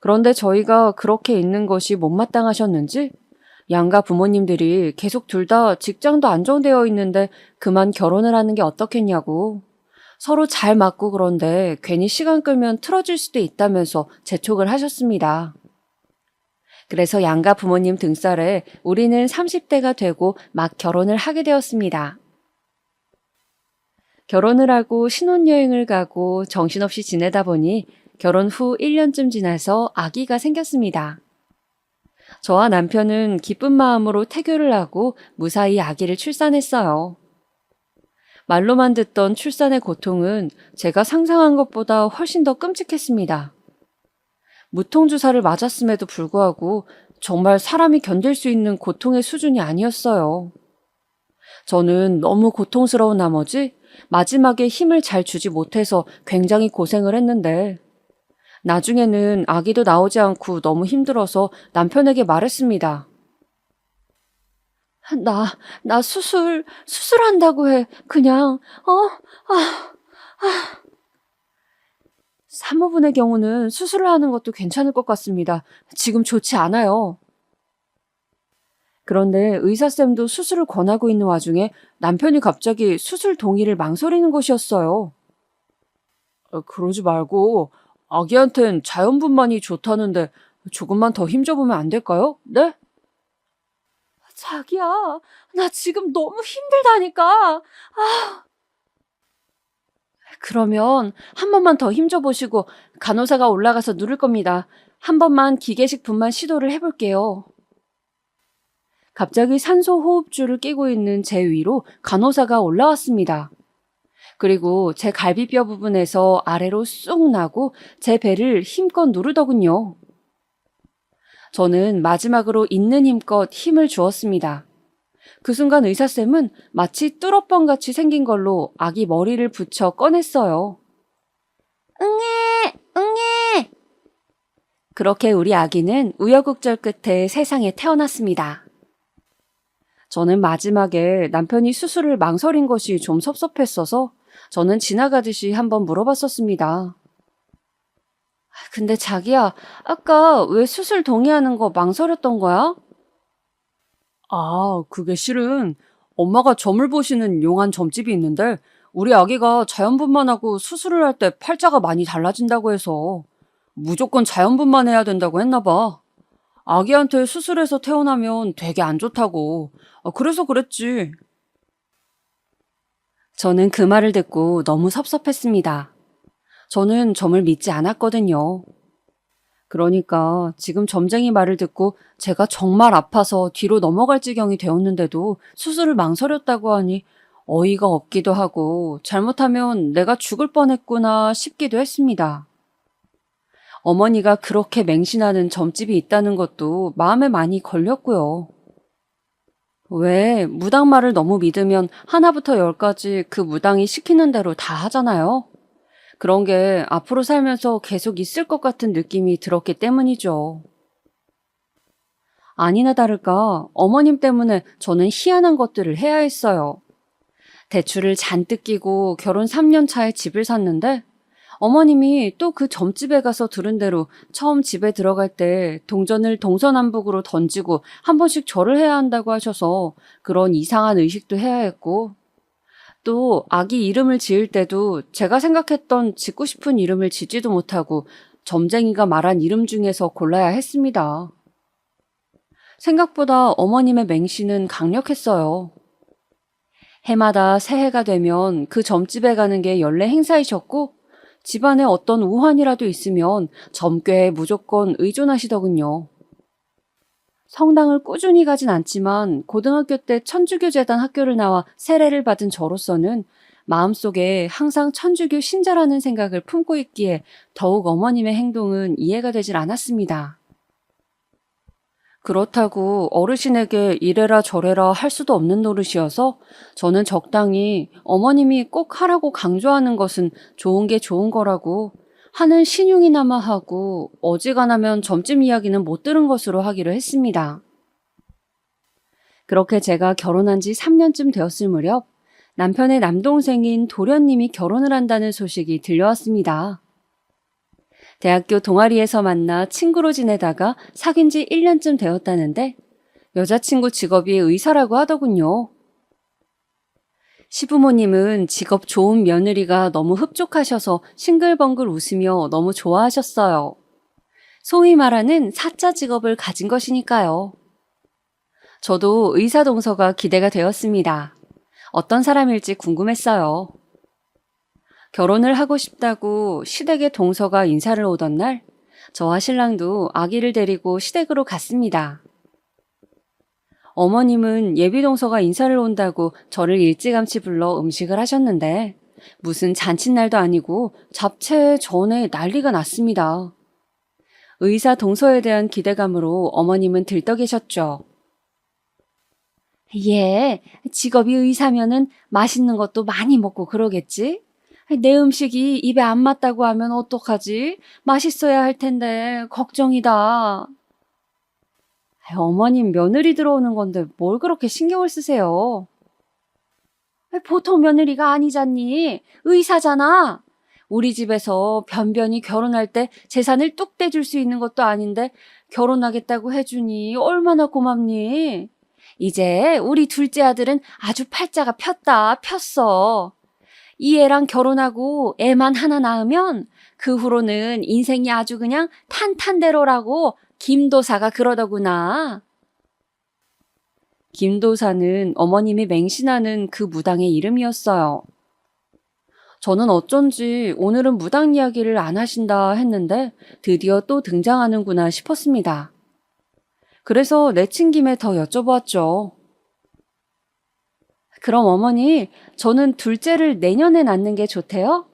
그런데 저희가 그렇게 있는 것이 못마땅하셨는지 양가 부모님들이 계속 둘 다 직장도 안정되어 있는데 그만 결혼을 하는 게 어떻겠냐고 서로 잘 맞고 그런데 괜히 시간 끌면 틀어질 수도 있다면서 재촉을 하셨습니다. 그래서 양가 부모님 등살에 우리는 30대가 되고 막 결혼을 하게 되었습니다. 결혼을 하고 신혼여행을 가고 정신없이 지내다 보니 결혼 후 1년쯤 지나서 아기가 생겼습니다. 저와 남편은 기쁜 마음으로 태교를 하고 무사히 아기를 출산했어요. 말로만 듣던 출산의 고통은 제가 상상한 것보다 훨씬 더 끔찍했습니다. 무통주사를 맞았음에도 불구하고 정말 사람이 견딜 수 있는 고통의 수준이 아니었어요. 저는 너무 고통스러운 나머지 마지막에 힘을 잘 주지 못해서 굉장히 고생을 했는데 나중에는 아기도 나오지 않고 너무 힘들어서 남편에게 말했습니다. 나 수술한다고 해. 그냥, 산모분의 경우는 수술을 하는 것도 괜찮을 것 같습니다. 지금 좋지 않아요. 그런데 의사쌤도 수술을 권하고 있는 와중에 남편이 갑자기 수술 동의를 망설이는 것이었어요. 그러지 말고 아기한텐 자연분만이 좋다는데 조금만 더 힘줘보면 안 될까요? 네? 자기야, 나 지금 너무 힘들다니까. 그러면 한 번만 더 힘줘보시고 간호사가 올라가서 누를 겁니다. 한 번만 기계식 분만 시도를 해볼게요. 갑자기 산소 호흡줄을 끼고 있는 제 위로 간호사가 올라왔습니다. 그리고 제 갈비뼈 부분에서 아래로 쑥 나고 제 배를 힘껏 누르더군요. 저는 마지막으로 있는 힘껏 힘을 주었습니다. 그 순간 의사쌤은 마치 뚫어뻥같이 생긴 걸로 아기 머리를 붙여 꺼냈어요. 응애! 응애! 그렇게 우리 아기는 우여곡절 끝에 세상에 태어났습니다. 저는 마지막에 남편이 수술을 망설인 것이 좀 섭섭했어서 저는 지나가듯이 한번 물어봤었습니다. 근데 자기야, 아까 왜 수술 동의하는 거 망설였던 거야? 그게 실은 엄마가 점을 보시는 용한 점집이 있는데 우리 아기가 자연분만하고 수술을 할 때 팔자가 많이 달라진다고 해서 무조건 자연분만해야 된다고 했나 봐. 아기한테 수술해서 태어나면 되게 안 좋다고. 그래서 그랬지. 저는 그 말을 듣고 너무 섭섭했습니다. 저는 점을 믿지 않았거든요. 그러니까 지금 점쟁이 말을 듣고 제가 정말 아파서 뒤로 넘어갈 지경이 되었는데도 수술을 망설였다고 하니 어이가 없기도 하고 잘못하면 내가 죽을 뻔했구나 싶기도 했습니다. 어머니가 그렇게 맹신하는 점집이 있다는 것도 마음에 많이 걸렸고요. 왜 무당말을 너무 믿으면 하나부터 열까지 그 무당이 시키는 대로 다 하잖아요. 그런 게 앞으로 살면서 계속 있을 것 같은 느낌이 들었기 때문이죠. 아니나 다를까 어머님 때문에 저는 희한한 것들을 해야 했어요. 대출을 잔뜩 끼고 결혼 3년 차에 집을 샀는데 어머님이 또 그 점집에 가서 들은 대로 처음 집에 들어갈 때 동전을 동서남북으로 던지고 한 번씩 절을 해야 한다고 하셔서 그런 이상한 의식도 해야 했고 또 아기 이름을 지을 때도 제가 생각했던 짓고 싶은 이름을 짓지도 못하고 점쟁이가 말한 이름 중에서 골라야 했습니다. 생각보다 어머님의 맹신은 강력했어요. 해마다 새해가 되면 그 점집에 가는 게 연례 행사이셨고 집안에 어떤 우환이라도 있으면 점괘에 무조건 의존하시더군요. 성당을 꾸준히 가진 않지만 고등학교 때 천주교재단 학교를 나와 세례를 받은 저로서는 마음속에 항상 천주교 신자라는 생각을 품고 있기에 더욱 어머님의 행동은 이해가 되질 않았습니다. 그렇다고 어르신에게 이래라 저래라 할 수도 없는 노릇이어서 저는 적당히 어머님이 꼭 하라고 강조하는 것은 좋은 게 좋은 거라고 하는 신용이나마 하고 어지간하면 점집 이야기는 못 들은 것으로 하기로 했습니다. 그렇게 제가 결혼한 지 3년쯤 되었을 무렵 남편의 남동생인 도련님이 결혼을 한다는 소식이 들려왔습니다. 대학교 동아리에서 만나 친구로 지내다가 사귄 지 1년쯤 되었다는데 여자친구 직업이 의사라고 하더군요. 시부모님은 직업 좋은 며느리가 너무 흡족하셔서 싱글벙글 웃으며 너무 좋아하셨어요. 소위 말하는 사자 직업을 가진 것이니까요. 저도 의사 동서가 기대가 되었습니다. 어떤 사람일지 궁금했어요. 결혼을 하고 싶다고 시댁의 동서가 인사를 오던 날, 저와 신랑도 아기를 데리고 시댁으로 갔습니다. 어머님은 예비 동서가 인사를 온다고 저를 일찌감치 불러 음식을 하셨는데 무슨 잔칫날도 아니고 잡채 전에 난리가 났습니다. 의사 동서에 대한 기대감으로 어머님은 들떠 계셨죠. 얘, 직업이 의사면은 맛있는 것도 많이 먹고 그러겠지? 내 음식이 입에 안 맞다고 하면 어떡하지? 맛있어야 할 텐데 걱정이다. 어머님 며느리 들어오는 건데 뭘 그렇게 신경을 쓰세요? 보통 며느리가 아니잖니. 의사잖아. 우리 집에서 변변히 결혼할 때 재산을 뚝 떼줄 수 있는 것도 아닌데 결혼하겠다고 해주니 얼마나 고맙니? 이제 우리 둘째 아들은 아주 팔자가 폈어. 이 애랑 결혼하고 애만 하나 낳으면 그 후로는 인생이 아주 그냥 탄탄대로라고 김도사가 그러더구나. 김도사는 어머님이 맹신하는 그 무당의 이름이었어요. 저는 어쩐지 오늘은 무당 이야기를 안 하신다 했는데 드디어 또 등장하는구나 싶었습니다. 그래서 내친 김에 더 여쭤보았죠. 그럼 어머니, 저는 둘째를 내년에 낳는 게 좋대요?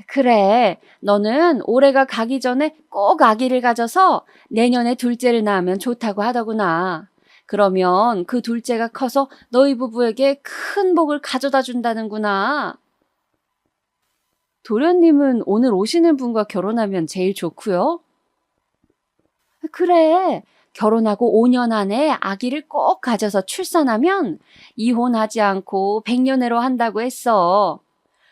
그래, 너는 올해가 가기 전에 꼭 아기를 가져서 내년에 둘째를 낳으면 좋다고 하더구나. 그러면 그 둘째가 커서 너희 부부에게 큰 복을 가져다 준다는구나. 도련님은 오늘 오시는 분과 결혼하면 제일 좋고요. 그래, 결혼하고 5년 안에 아기를 꼭 가져서 출산하면 이혼하지 않고 백년해로 한다고 했어.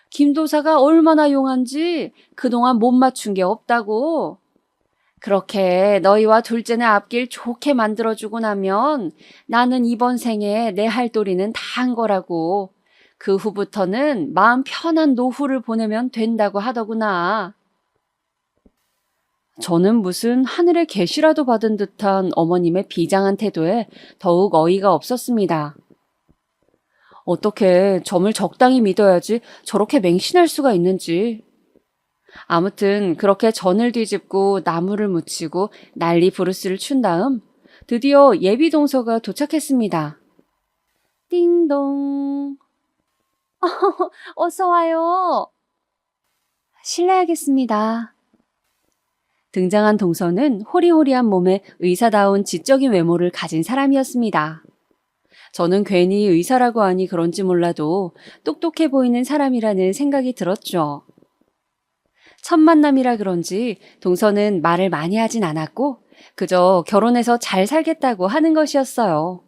김도사가 얼마나 용한지 그동안 못 맞춘 게 없다고. 그렇게 너희와 둘째네 앞길 좋게 만들어주고 나면 나는 이번 생에 내 할 도리는 다 한 거라고. 그 후부터는 마음 편한 노후를 보내면 된다고 하더구나. 저는 무슨 하늘의 계시라도 받은 듯한 어머님의 비장한 태도에 더욱 어이가 없었습니다. 어떻게 점을 적당히 믿어야지 저렇게 맹신할 수가 있는지. 아무튼 그렇게 전을 뒤집고 나무를 묻히고 난리 부르스를 춘 다음 드디어 예비 동서가 도착했습니다. 띵동. 어서 와요. 실례하겠습니다. 등장한 동서는 호리호리한 몸에 의사다운 지적인 외모를 가진 사람이었습니다. 저는 괜히 의사라고 하니 그런지 몰라도 똑똑해 보이는 사람이라는 생각이 들었죠. 첫 만남이라 그런지 동서는 말을 많이 하진 않았고 그저 결혼해서 잘 살겠다고 하는 것이었어요.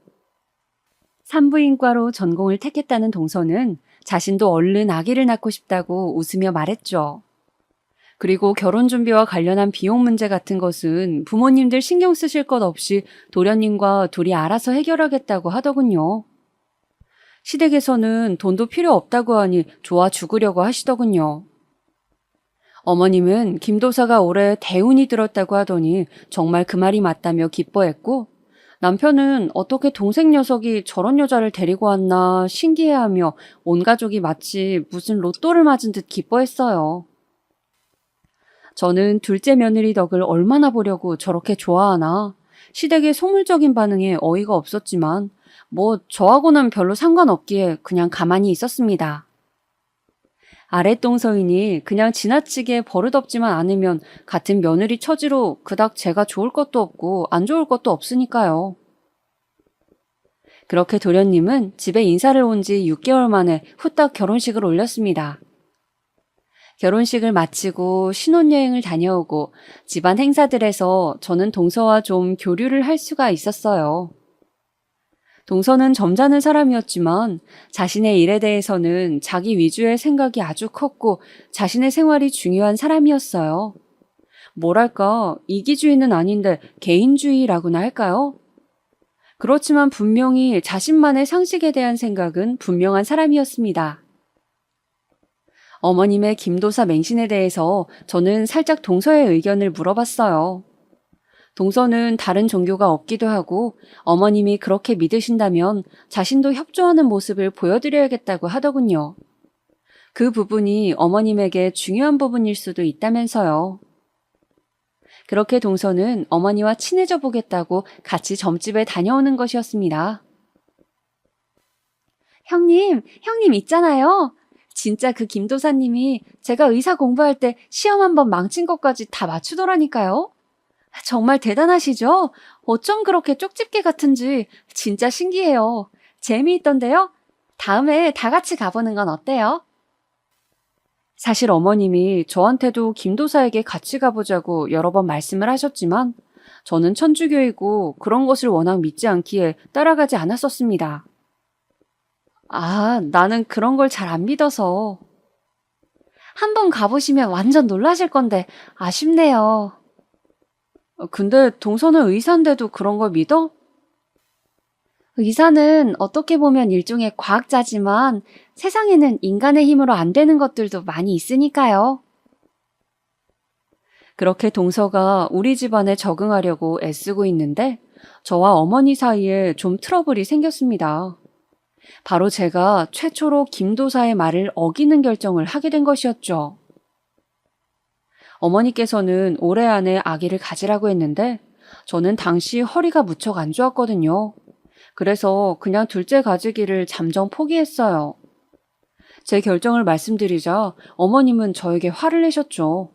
산부인과로 전공을 택했다는 동서는 자신도 얼른 아기를 낳고 싶다고 웃으며 말했죠. 그리고 결혼 준비와 관련한 비용 문제 같은 것은 부모님들 신경 쓰실 것 없이 도련님과 둘이 알아서 해결하겠다고 하더군요. 시댁에서는 돈도 필요 없다고 하니 좋아 죽으려고 하시더군요. 어머님은 김도사가 올해 대운이 들었다고 하더니 정말 그 말이 맞다며 기뻐했고 남편은 어떻게 동생 녀석이 저런 여자를 데리고 왔나 신기해하며 온 가족이 마치 무슨 로또를 맞은 듯 기뻐했어요. 저는 둘째 며느리 덕을 얼마나 보려고 저렇게 좋아하나 시댁의 소물적인 반응에 어이가 없었지만 뭐 저하고는 별로 상관없기에 그냥 가만히 있었습니다. 아랫동서이니 그냥 지나치게 버릇없지만 않으면 같은 며느리 처지로 그닥 제가 좋을 것도 없고 안 좋을 것도 없으니까요. 그렇게 도련님은 집에 인사를 온 지 6개월 만에 후딱 결혼식을 올렸습니다. 결혼식을 마치고 신혼여행을 다녀오고 집안 행사들에서 저는 동서와 좀 교류를 할 수가 있었어요. 동서는 점잖은 사람이었지만 자신의 일에 대해서는 자기 위주의 생각이 아주 컸고 자신의 생활이 중요한 사람이었어요. 뭐랄까, 이기주의는 아닌데 개인주의라고나 할까요? 그렇지만 분명히 자신만의 상식에 대한 생각은 분명한 사람이었습니다. 어머님의 김도사 맹신에 대해서 저는 살짝 동서의 의견을 물어봤어요. 동서는 다른 종교가 없기도 하고 어머님이 그렇게 믿으신다면 자신도 협조하는 모습을 보여드려야겠다고 하더군요. 그 부분이 어머님에게 중요한 부분일 수도 있다면서요. 그렇게 동서는 어머니와 친해져 보겠다고 같이 점집에 다녀오는 것이었습니다. 형님 있잖아요. 진짜 그 김도사님이 제가 의사 공부할 때 시험 한 번 망친 것까지 다 맞추더라니까요. 정말 대단하시죠? 어쩜 그렇게 쪽집게 같은지 진짜 신기해요. 재미있던데요? 다음에 다 같이 가보는 건 어때요? 사실 어머님이 저한테도 김도사에게 같이 가보자고 여러 번 말씀을 하셨지만 저는 천주교이고 그런 것을 워낙 믿지 않기에 따라가지 않았었습니다. 아, 나는 그런 걸 잘 안 믿어서. 한번 가보시면 완전 놀라실 건데 아쉽네요. 근데 동서는 의사인데도 그런 걸 믿어? 의사는 어떻게 보면 일종의 과학자지만 세상에는 인간의 힘으로 안 되는 것들도 많이 있으니까요. 그렇게 동서가 우리 집안에 적응하려고 애쓰고 있는데 저와 어머니 사이에 좀 트러블이 생겼습니다. 바로 제가 최초로 김도사의 말을 어기는 결정을 하게 된 것이었죠. 어머니께서는 올해 안에 아기를 가지라고 했는데 저는 당시 허리가 무척 안 좋았거든요. 그래서 그냥 둘째 가지기를 잠정 포기했어요. 제 결정을 말씀드리자 어머님은 저에게 화를 내셨죠.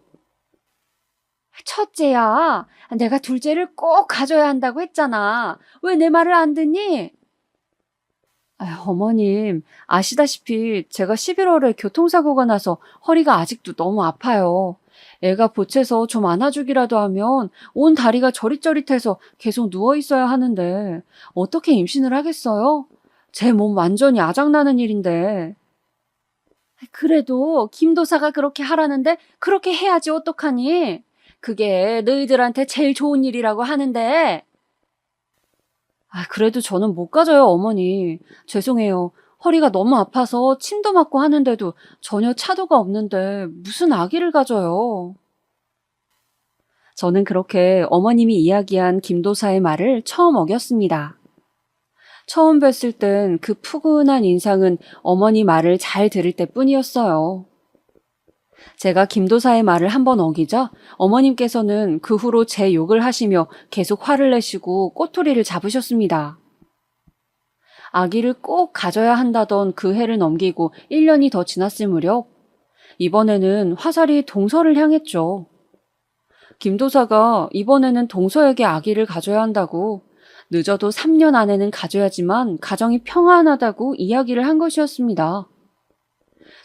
첫째야, 내가 둘째를 꼭 가져야 한다고 했잖아. 왜 내 말을 안 듣니? 어머님, 아시다시피 제가 11월에 교통사고가 나서 허리가 아직도 너무 아파요. 애가 보채서 좀 안아주기라도 하면 온 다리가 저릿저릿해서 계속 누워 있어야 하는데 어떻게 임신을 하겠어요? 제 몸 완전히 아작나는 일인데. 그래도 김도사가 그렇게 하라는데 그렇게 해야지 어떡하니? 그게 너희들한테 제일 좋은 일이라고 하는데. 그래도 저는 못 가져요, 어머니. 죄송해요. 허리가 너무 아파서 침도 맞고 하는데도 전혀 차도가 없는데 무슨 아기를 가져요. 저는 그렇게 어머님이 이야기한 김도사의 말을 처음 어겼습니다. 처음 뵀을 땐 그 푸근한 인상은 어머니 말을 잘 들을 때뿐이었어요. 제가 김도사의 말을 한번 어기자 어머님께서는 그 후로 제 욕을 하시며 계속 화를 내시고 꼬투리를 잡으셨습니다. 아기를 꼭 가져야 한다던 그 해를 넘기고 1년이 더 지났을 무렵 이번에는 화살이 동서를 향했죠. 김도사가 이번에는 동서에게 아기를 가져야 한다고 늦어도 3년 안에는 가져야지만 가정이 평안하다고 이야기를 한 것이었습니다.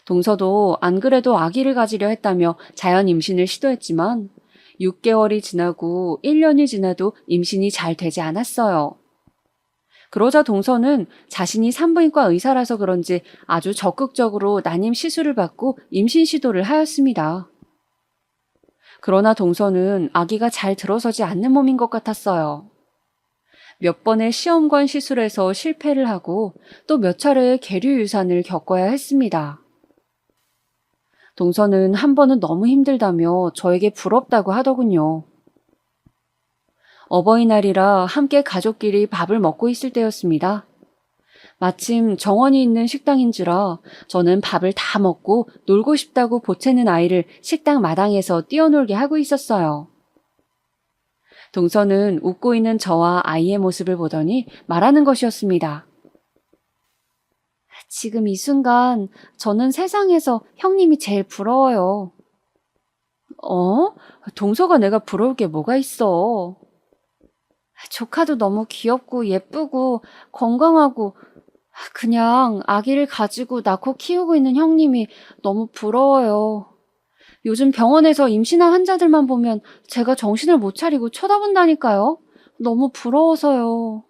동서도 안 그래도 아기를 가지려 했다며 자연 임신을 시도했지만 6개월이 지나고 1년이 지나도 임신이 잘 되지 않았어요. 그러자 동서는 자신이 산부인과 의사라서 그런지 아주 적극적으로 난임 시술을 받고 임신 시도를 하였습니다. 그러나 동서는 아기가 잘 들어서지 않는 몸인 것 같았어요. 몇 번의 시험관 시술에서 실패를 하고 또 몇 차례의 계류 유산을 겪어야 했습니다. 동서는 한 번은 너무 힘들다며 저에게 부럽다고 하더군요. 어버이날이라 함께 가족끼리 밥을 먹고 있을 때였습니다. 마침 정원이 있는 식당인지라 저는 밥을 다 먹고 놀고 싶다고 보채는 아이를 식당 마당에서 뛰어놀게 하고 있었어요. 동서는 웃고 있는 저와 아이의 모습을 보더니 말하는 것이었습니다. 지금 이 순간 저는 세상에서 형님이 제일 부러워요. 동서가 내가 부러울 게 뭐가 있어? 조카도 너무 귀엽고 예쁘고 건강하고 그냥 아기를 가지고 낳고 키우고 있는 형님이 너무 부러워요. 요즘 병원에서 임신한 환자들만 보면 제가 정신을 못 차리고 쳐다본다니까요. 너무 부러워서요.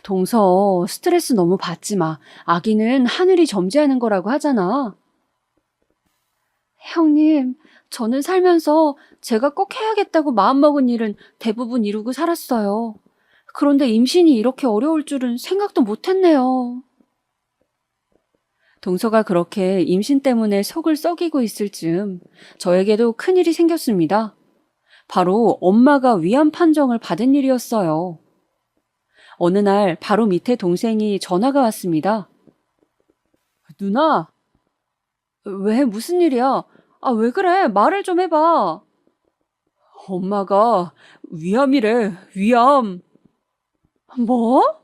동서, 스트레스 너무 받지 마. 아기는 하늘이 점지하는 거라고 하잖아. 형님, 저는 살면서 제가 꼭 해야겠다고 마음먹은 일은 대부분 이루고 살았어요. 그런데 임신이 이렇게 어려울 줄은 생각도 못했네요. 동서가 그렇게 임신 때문에 속을 썩이고 있을 즈음 저에게도 큰일이 생겼습니다. 바로 엄마가 위암 판정을 받은 일이었어요. 어느 날 바로 밑에 동생이 전화가 왔습니다. 누나, 왜 무슨 일이야? 왜 그래? 말을 좀 해봐. 엄마가 위암이래, 위암. 뭐?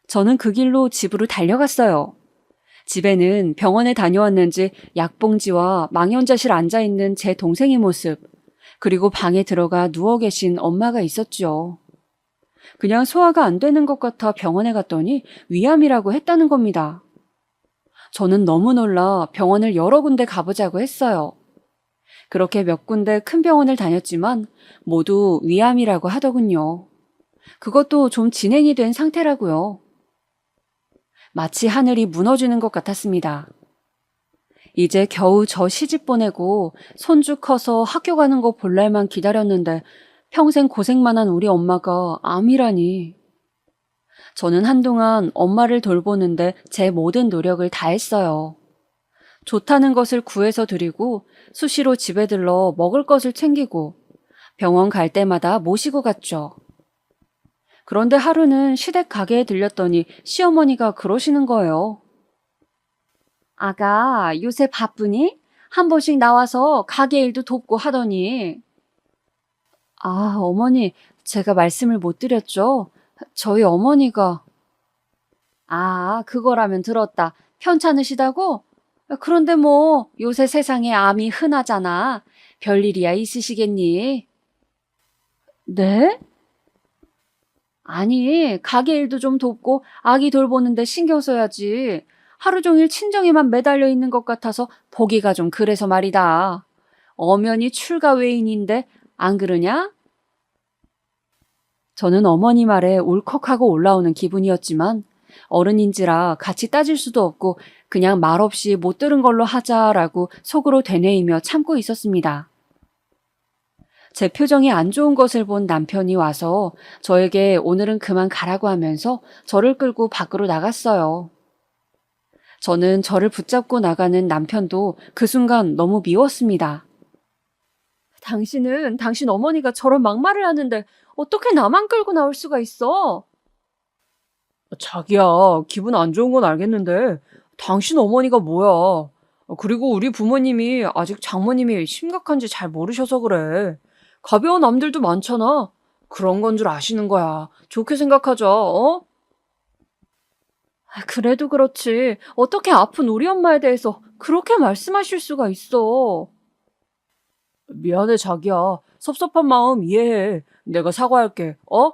저는 그 길로 집으로 달려갔어요. 집에는 병원에 다녀왔는지 약봉지와 망연자실 앉아있는 제 동생의 모습, 그리고 방에 들어가 누워 계신 엄마가 있었죠. 그냥 소화가 안 되는 것 같아 병원에 갔더니 위암이라고 했다는 겁니다. 저는 너무 놀라 병원을 여러 군데 가보자고 했어요. 그렇게 몇 군데 큰 병원을 다녔지만 모두 위암이라고 하더군요. 그것도 좀 진행이 된 상태라고요. 마치 하늘이 무너지는 것 같았습니다. 이제 겨우 저 시집 보내고 손주 커서 학교 가는 거 볼 날만 기다렸는데 평생 고생만 한 우리 엄마가 암이라니. 저는 한동안 엄마를 돌보는데 제 모든 노력을 다했어요. 좋다는 것을 구해서 드리고 수시로 집에 들러 먹을 것을 챙기고 병원 갈 때마다 모시고 갔죠. 그런데 하루는 시댁 가게에 들렸더니 시어머니가 그러시는 거예요. 아가, 요새 바쁘니? 한 번씩 나와서 가게 일도 돕고 하더니. 아, 어머니, 제가 말씀을 못 드렸죠? 저희 어머니가. 아, 그거라면 들었다. 편찮으시다고? 그런데 뭐 요새 세상에 암이 흔하잖아. 별일이야 있으시겠니? 네? 아니, 가게 일도 좀 돕고 아기 돌보는데 신경 써야지. 하루 종일 친정에만 매달려 있는 것 같아서 보기가 좀 그래서 말이다. 엄연히 출가 외인인데 안 그러냐? 저는 어머니 말에 울컥하고 올라오는 기분이었지만 어른인지라 같이 따질 수도 없고 그냥 말없이 못 들은 걸로 하자라고 속으로 되뇌이며 참고 있었습니다. 제 표정이 안 좋은 것을 본 남편이 와서 저에게 오늘은 그만 가라고 하면서 저를 끌고 밖으로 나갔어요. 저는 저를 붙잡고 나가는 남편도 그 순간 너무 미웠습니다. 당신은 당신 어머니가 저런 막말을 하는데 어떻게 나만 끌고 나올 수가 있어? 자기야, 기분 안 좋은 건 알겠는데 당신 어머니가 뭐야? 그리고 우리 부모님이 아직 장모님이 심각한지 잘 모르셔서 그래. 가벼운 암들도 많잖아. 그런 건 줄 아시는 거야. 좋게 생각하자, 어? 그래도 그렇지. 어떻게 아픈 우리 엄마에 대해서 그렇게 말씀하실 수가 있어? 미안해, 자기야. 섭섭한 마음 이해해. 내가 사과할게, 어?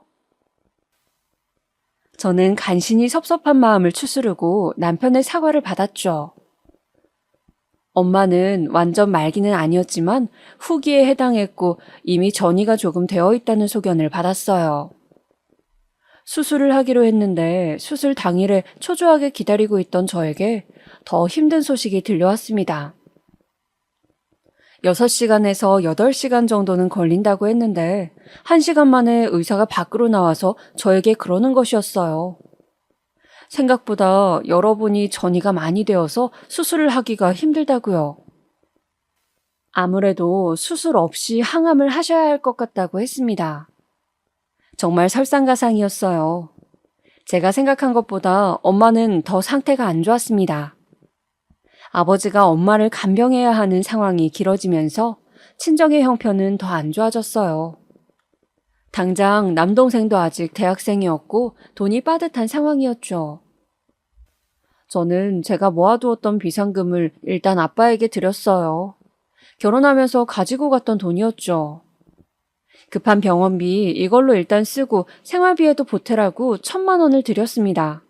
저는 간신히 섭섭한 마음을 추스르고 남편의 사과를 받았죠. 엄마는 완전 말기는 아니었지만 후기에 해당했고 이미 전이가 조금 되어 있다는 소견을 받았어요. 수술을 하기로 했는데 수술 당일에 초조하게 기다리고 있던 저에게 더 힘든 소식이 들려왔습니다. 6시간에서 8시간 정도는 걸린다고 했는데 1시간 만에 의사가 밖으로 나와서 저에게 그러는 것이었어요. 생각보다 여러분이 전이가 많이 되어서 수술을 하기가 힘들다고요. 아무래도 수술 없이 항암을 하셔야 할 것 같다고 했습니다. 정말 설상가상이었어요. 제가 생각한 것보다 엄마는 더 상태가 안 좋았습니다. 아버지가 엄마를 간병해야 하는 상황이 길어지면서 친정의 형편은 더 안 좋아졌어요. 당장 남동생도 아직 대학생이었고 돈이 빠듯한 상황이었죠. 저는 제가 모아두었던 비상금을 일단 아빠에게 드렸어요. 결혼하면서 가지고 갔던 돈이었죠. 급한 병원비 이걸로 일단 쓰고 생활비에도 보태라고 1,000만 원을 드렸습니다.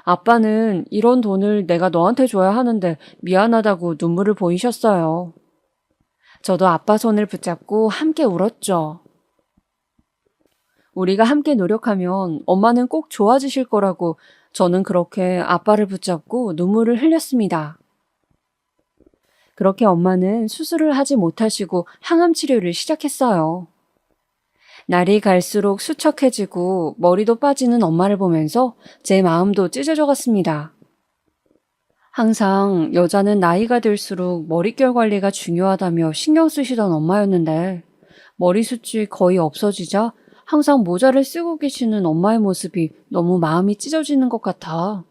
아빠는 이런 돈을 내가 너한테 줘야 하는데 미안하다고 눈물을 보이셨어요. 저도 아빠 손을 붙잡고 함께 울었죠. 우리가 함께 노력하면 엄마는 꼭 좋아지실 거라고 저는 그렇게 아빠를 붙잡고 눈물을 흘렸습니다. 그렇게 엄마는 수술을 하지 못하시고 항암 치료를 시작했어요. 날이 갈수록 수척해지고 머리도 빠지는 엄마를 보면서 제 마음도 찢어져 갔습니다. 항상 여자는 나이가 들수록 머릿결 관리가 중요하다며 신경 쓰시던 엄마였는데 머리숱이 거의 없어지자 항상 모자를 쓰고 계시는 엄마의 모습이 너무 마음이 찢어지는 것 같아.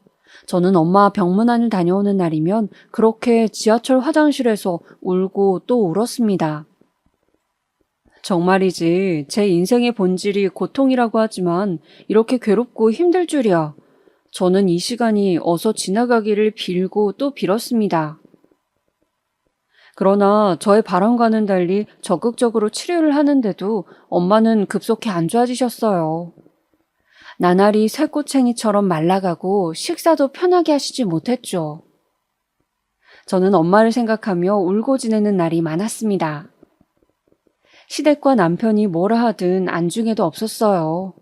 저는 엄마 병문안을 다녀오는 날이면 그렇게 지하철 화장실에서 울고 또 울었습니다. 정말이지 제 인생의 본질이 고통이라고 하지만 이렇게 괴롭고 힘들 줄이야. 저는 이 시간이 어서 지나가기를 빌고 또 빌었습니다. 그러나 저의 바람과는 달리 적극적으로 치료를 하는데도 엄마는 급속히 안 좋아지셨어요. 나날이 쇠꼬챙이처럼 말라가고 식사도 편하게 하시지 못했죠. 저는 엄마를 생각하며 울고 지내는 날이 많았습니다. 시댁과 남편이 뭐라 하든 안중에도 없었어요.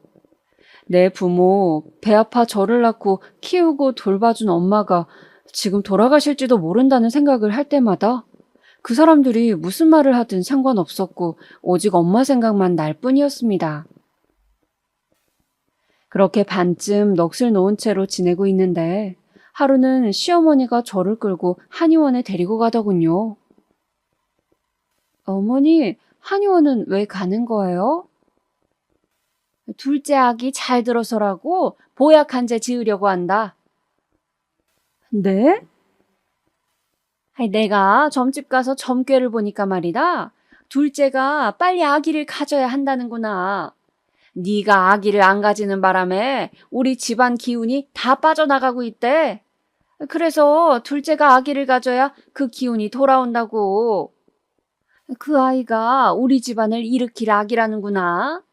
내 부모, 배 아파 저를 낳고 키우고 돌봐준 엄마가 지금 돌아가실지도 모른다는 생각을 할 때마다 그 사람들이 무슨 말을 하든 상관없었고 오직 엄마 생각만 날 뿐이었습니다. 그렇게 반쯤 넋을 놓은 채로 지내고 있는데 하루는 시어머니가 저를 끌고 한의원에 데리고 가더군요. 어머니, 한의원은 왜 가는 거예요? 둘째 아기 잘 들어서라고 보약 한 제 지으려고 한다. 네? 아이, 내가 점집 가서 점괘를 보니까 말이다. 둘째가 빨리 아기를 가져야 한다는구나. 네가 아기를 안 가지는 바람에 우리 집안 기운이 다 빠져나가고 있대. 그래서 둘째가 아기를 가져야 그 기운이 돌아온다고. 그 아이가 우리 집안을 일으킬 아기라는구나.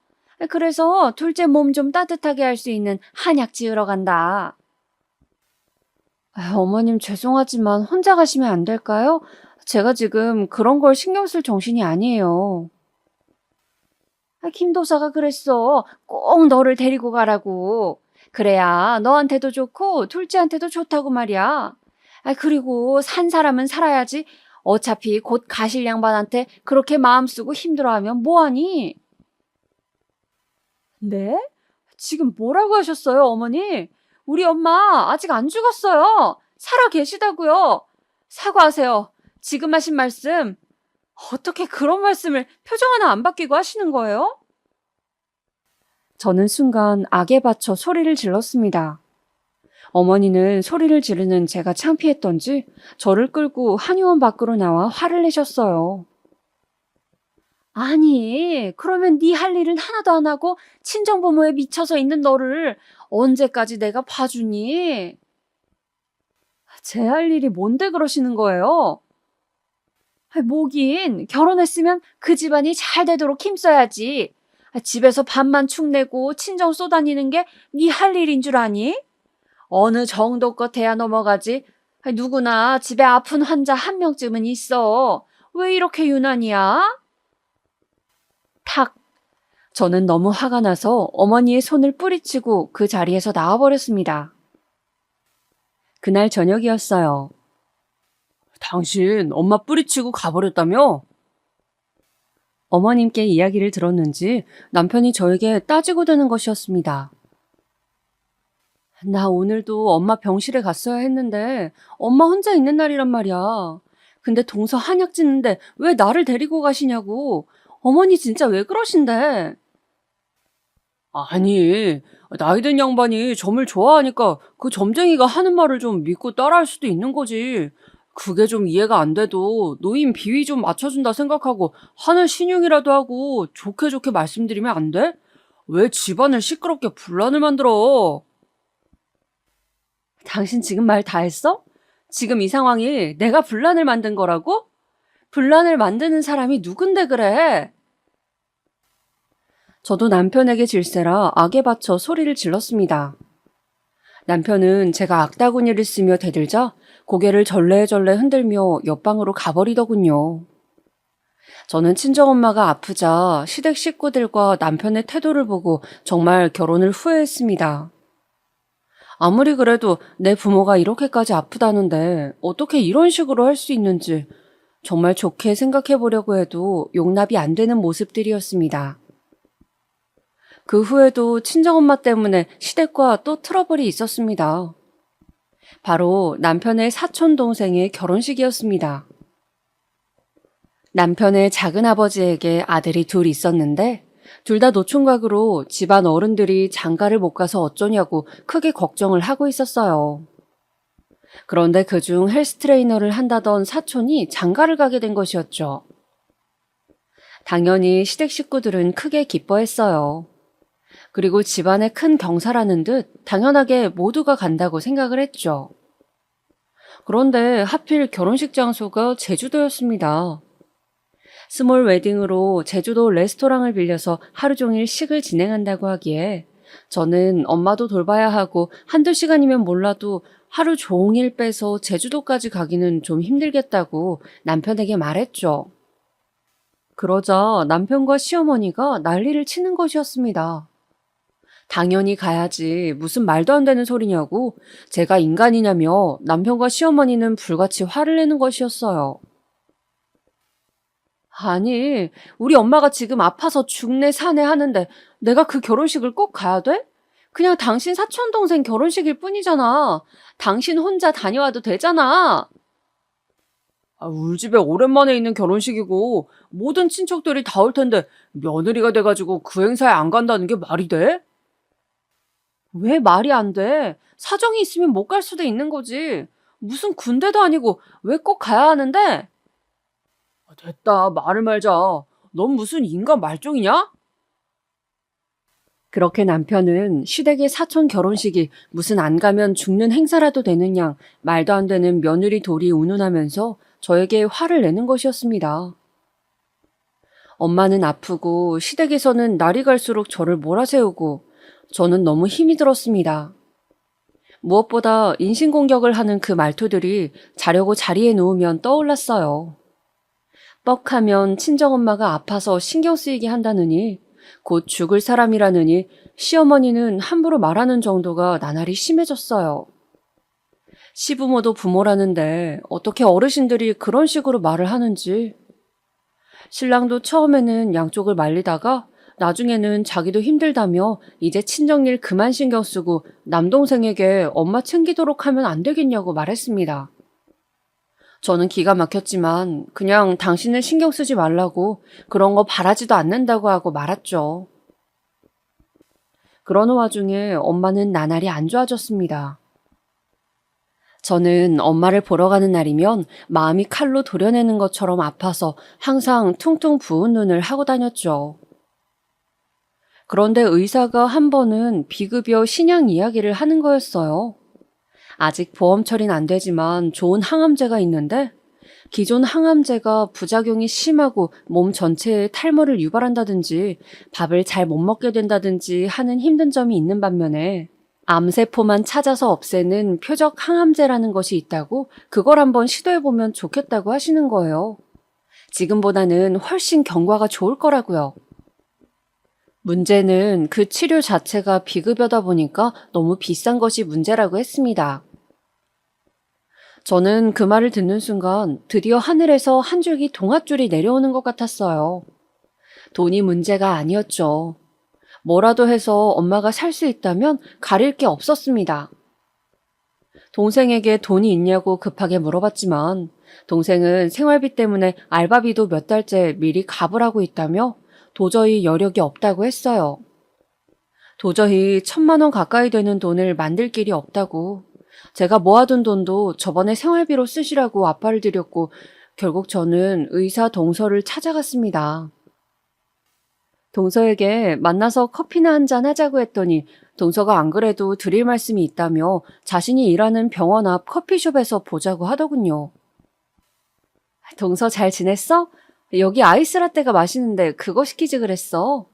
그래서 둘째 몸 좀 따뜻하게 할 수 있는 한약 지으러 간다. 어머님 죄송하지만 혼자 가시면 안 될까요? 제가 지금 그런 걸 신경 쓸 정신이 아니에요. 김도사가 그랬어. 꼭 너를 데리고 가라고. 그래야 너한테도 좋고 둘째한테도 좋다고 말이야. 그리고 산 사람은 살아야지. 어차피 곧 가실 양반한테 그렇게 마음 쓰고 힘들어하면 뭐하니? 네? 지금 뭐라고 하셨어요, 어머니? 우리 엄마 아직 안 죽었어요. 살아 계시다고요. 사과하세요. 지금 하신 말씀. 어떻게 그런 말씀을 표정 하나 안 바뀌고 하시는 거예요? 저는 순간 악에 받쳐 소리를 질렀습니다. 어머니는 소리를 지르는 제가 창피했던지 저를 끌고 한의원 밖으로 나와 화를 내셨어요. 아니, 그러면 네 할 일은 하나도 안 하고 친정부모에 미쳐서 있는 너를 언제까지 내가 봐주니? 제 할 일이 뭔데 그러시는 거예요? 뭐긴 결혼했으면 그 집안이 잘 되도록 힘써야지. 집에서 밥만 축내고 친정 쏘다니는 게 네 할 일인 줄 아니? 어느 정도껏 돼야 넘어가지. 누구나 집에 아픈 환자 한 명쯤은 있어. 왜 이렇게 유난이야? 탁! 저는 너무 화가 나서 어머니의 손을 뿌리치고 그 자리에서 나와버렸습니다. 그날 저녁이었어요. 당신 엄마 뿌리치고 가버렸다며? 어머님께 이야기를 들었는지 남편이 저에게 따지고 드는 것이었습니다. 나 오늘도 엄마 병실에 갔어야 했는데 엄마 혼자 있는 날이란 말이야. 근데 동서 한약 짓는데 왜 나를 데리고 가시냐고. 어머니 진짜 왜 그러신데? 아니, 나이 든 양반이 점을 좋아하니까 그 점쟁이가 하는 말을 좀 믿고 따라할 수도 있는 거지. 그게 좀 이해가 안 돼도 노인 비위 좀 맞춰준다 생각하고 하는 신용이라도 하고 좋게 좋게 말씀드리면 안 돼? 왜 집안을 시끄럽게 분란을 만들어? 당신 지금 말 다 했어? 지금 이 상황이 내가 분란을 만든 거라고? 분란을 만드는 사람이 누군데 그래? 저도 남편에게 질세라 악에 받쳐 소리를 질렀습니다. 남편은 제가 악다구니를 쓰며 대들자 고개를 절레절레 흔들며 옆방으로 가버리더군요. 저는 친정엄마가 아프자 시댁 식구들과 남편의 태도를 보고 정말 결혼을 후회했습니다. 아무리 그래도 내 부모가 이렇게까지 아프다는데 어떻게 이런 식으로 할 수 있는지 정말 좋게 생각해 보려고 해도 용납이 안 되는 모습들이었습니다. 그 후에도 친정엄마 때문에 시댁과 또 트러블이 있었습니다. 바로 남편의 사촌 동생의 결혼식이었습니다. 남편의 작은아버지에게 아들이 둘 있었는데 둘 다 노총각으로 집안 어른들이 장가를 못 가서 어쩌냐고 크게 걱정을 하고 있었어요. 그런데 그중 헬스 트레이너를 한다던 사촌이 장가를 가게 된 것이었죠. 당연히 시댁 식구들은 크게 기뻐했어요. 그리고 집안의 큰 경사라는 듯 당연하게 모두가 간다고 생각을 했죠. 그런데 하필 결혼식 장소가 제주도였습니다. 스몰 웨딩으로 제주도 레스토랑을 빌려서 하루 종일 식을 진행한다고 하기에 저는 엄마도 돌봐야 하고 한두 시간이면 몰라도 하루 종일 빼서 제주도까지 가기는 좀 힘들겠다고 남편에게 말했죠. 그러자 남편과 시어머니가 난리를 치는 것이었습니다. 당연히 가야지. 무슨 말도 안 되는 소리냐고. 제가 인간이냐며 남편과 시어머니는 불같이 화를 내는 것이었어요. 아니, 우리 엄마가 지금 아파서 죽네 사네 하는데 내가 그 결혼식을 꼭 가야 돼? 그냥 당신 사촌동생 결혼식일 뿐이잖아. 당신 혼자 다녀와도 되잖아. 우리 집에 오랜만에 있는 결혼식이고 모든 친척들이 다 올 텐데 며느리가 돼가지고 그 행사에 안 간다는 게 말이 돼? 왜 말이 안 돼? 사정이 있으면 못 갈 수도 있는 거지. 무슨 군대도 아니고 왜 꼭 가야 하는데? 됐다, 말을 말자. 넌 무슨 인간 말종이냐? 그렇게 남편은 시댁의 사촌 결혼식이 무슨 안 가면 죽는 행사라도 되는 양 말도 안 되는 며느리 돌이 운운하면서 저에게 화를 내는 것이었습니다. 엄마는 아프고 시댁에서는 날이 갈수록 저를 몰아세우고 저는 너무 힘이 들었습니다. 무엇보다 인신공격을 하는 그 말투들이 자려고 자리에 누우면 떠올랐어요. 뻑하면 친정엄마가 아파서 신경 쓰이게 한다느니 곧 죽을 사람이라느니 시어머니는 함부로 말하는 정도가 나날이 심해졌어요. 시부모도 부모라는데 어떻게 어르신들이 그런 식으로 말을 하는지. 신랑도 처음에는 양쪽을 말리다가 나중에는 자기도 힘들다며 이제 친정일 그만 신경 쓰고 남동생에게 엄마 챙기도록 하면 안 되겠냐고 말했습니다. 저는 기가 막혔지만 그냥 당신은 신경 쓰지 말라고 그런 거 바라지도 않는다고 하고 말았죠. 그러는 와중에 엄마는 나날이 안 좋아졌습니다. 저는 엄마를 보러 가는 날이면 마음이 칼로 도려내는 것처럼 아파서 항상 퉁퉁 부은 눈을 하고 다녔죠. 그런데 의사가 한 번은 비급여 신약 이야기를 하는 거였어요. 아직 보험 처리는 안 되지만 좋은 항암제가 있는데 기존 항암제가 부작용이 심하고 몸 전체에 탈모를 유발한다든지 밥을 잘 못 먹게 된다든지 하는 힘든 점이 있는 반면에 암세포만 찾아서 없애는 표적 항암제라는 것이 있다고 그걸 한번 시도해보면 좋겠다고 하시는 거예요. 지금보다는 훨씬 경과가 좋을 거라고요. 문제는 그 치료 자체가 비급여다 보니까 너무 비싼 것이 문제라고 했습니다. 저는 그 말을 듣는 순간 드디어 하늘에서 한 줄기 동아줄이 내려오는 것 같았어요. 돈이 문제가 아니었죠. 뭐라도 해서 엄마가 살 수 있다면 가릴 게 없었습니다. 동생에게 돈이 있냐고 급하게 물어봤지만 동생은 생활비 때문에 알바비도 몇 달째 미리 값을 하고 있다며 도저히 여력이 없다고 했어요. 도저히 1,000만 원 가까이 되는 돈을 만들 길이 없다고. 제가 모아둔 돈도 저번에 생활비로 쓰시라고 아빠를 드렸고 결국 저는 의사 동서를 찾아갔습니다. 동서에게 만나서 커피나 한잔 하자고 했더니 동서가 안 그래도 드릴 말씀이 있다며 자신이 일하는 병원 앞 커피숍에서 보자고 하더군요. 동서 잘 지냈어? 여기 아이스라떼가 맛있는데 그거 시키지 그랬어.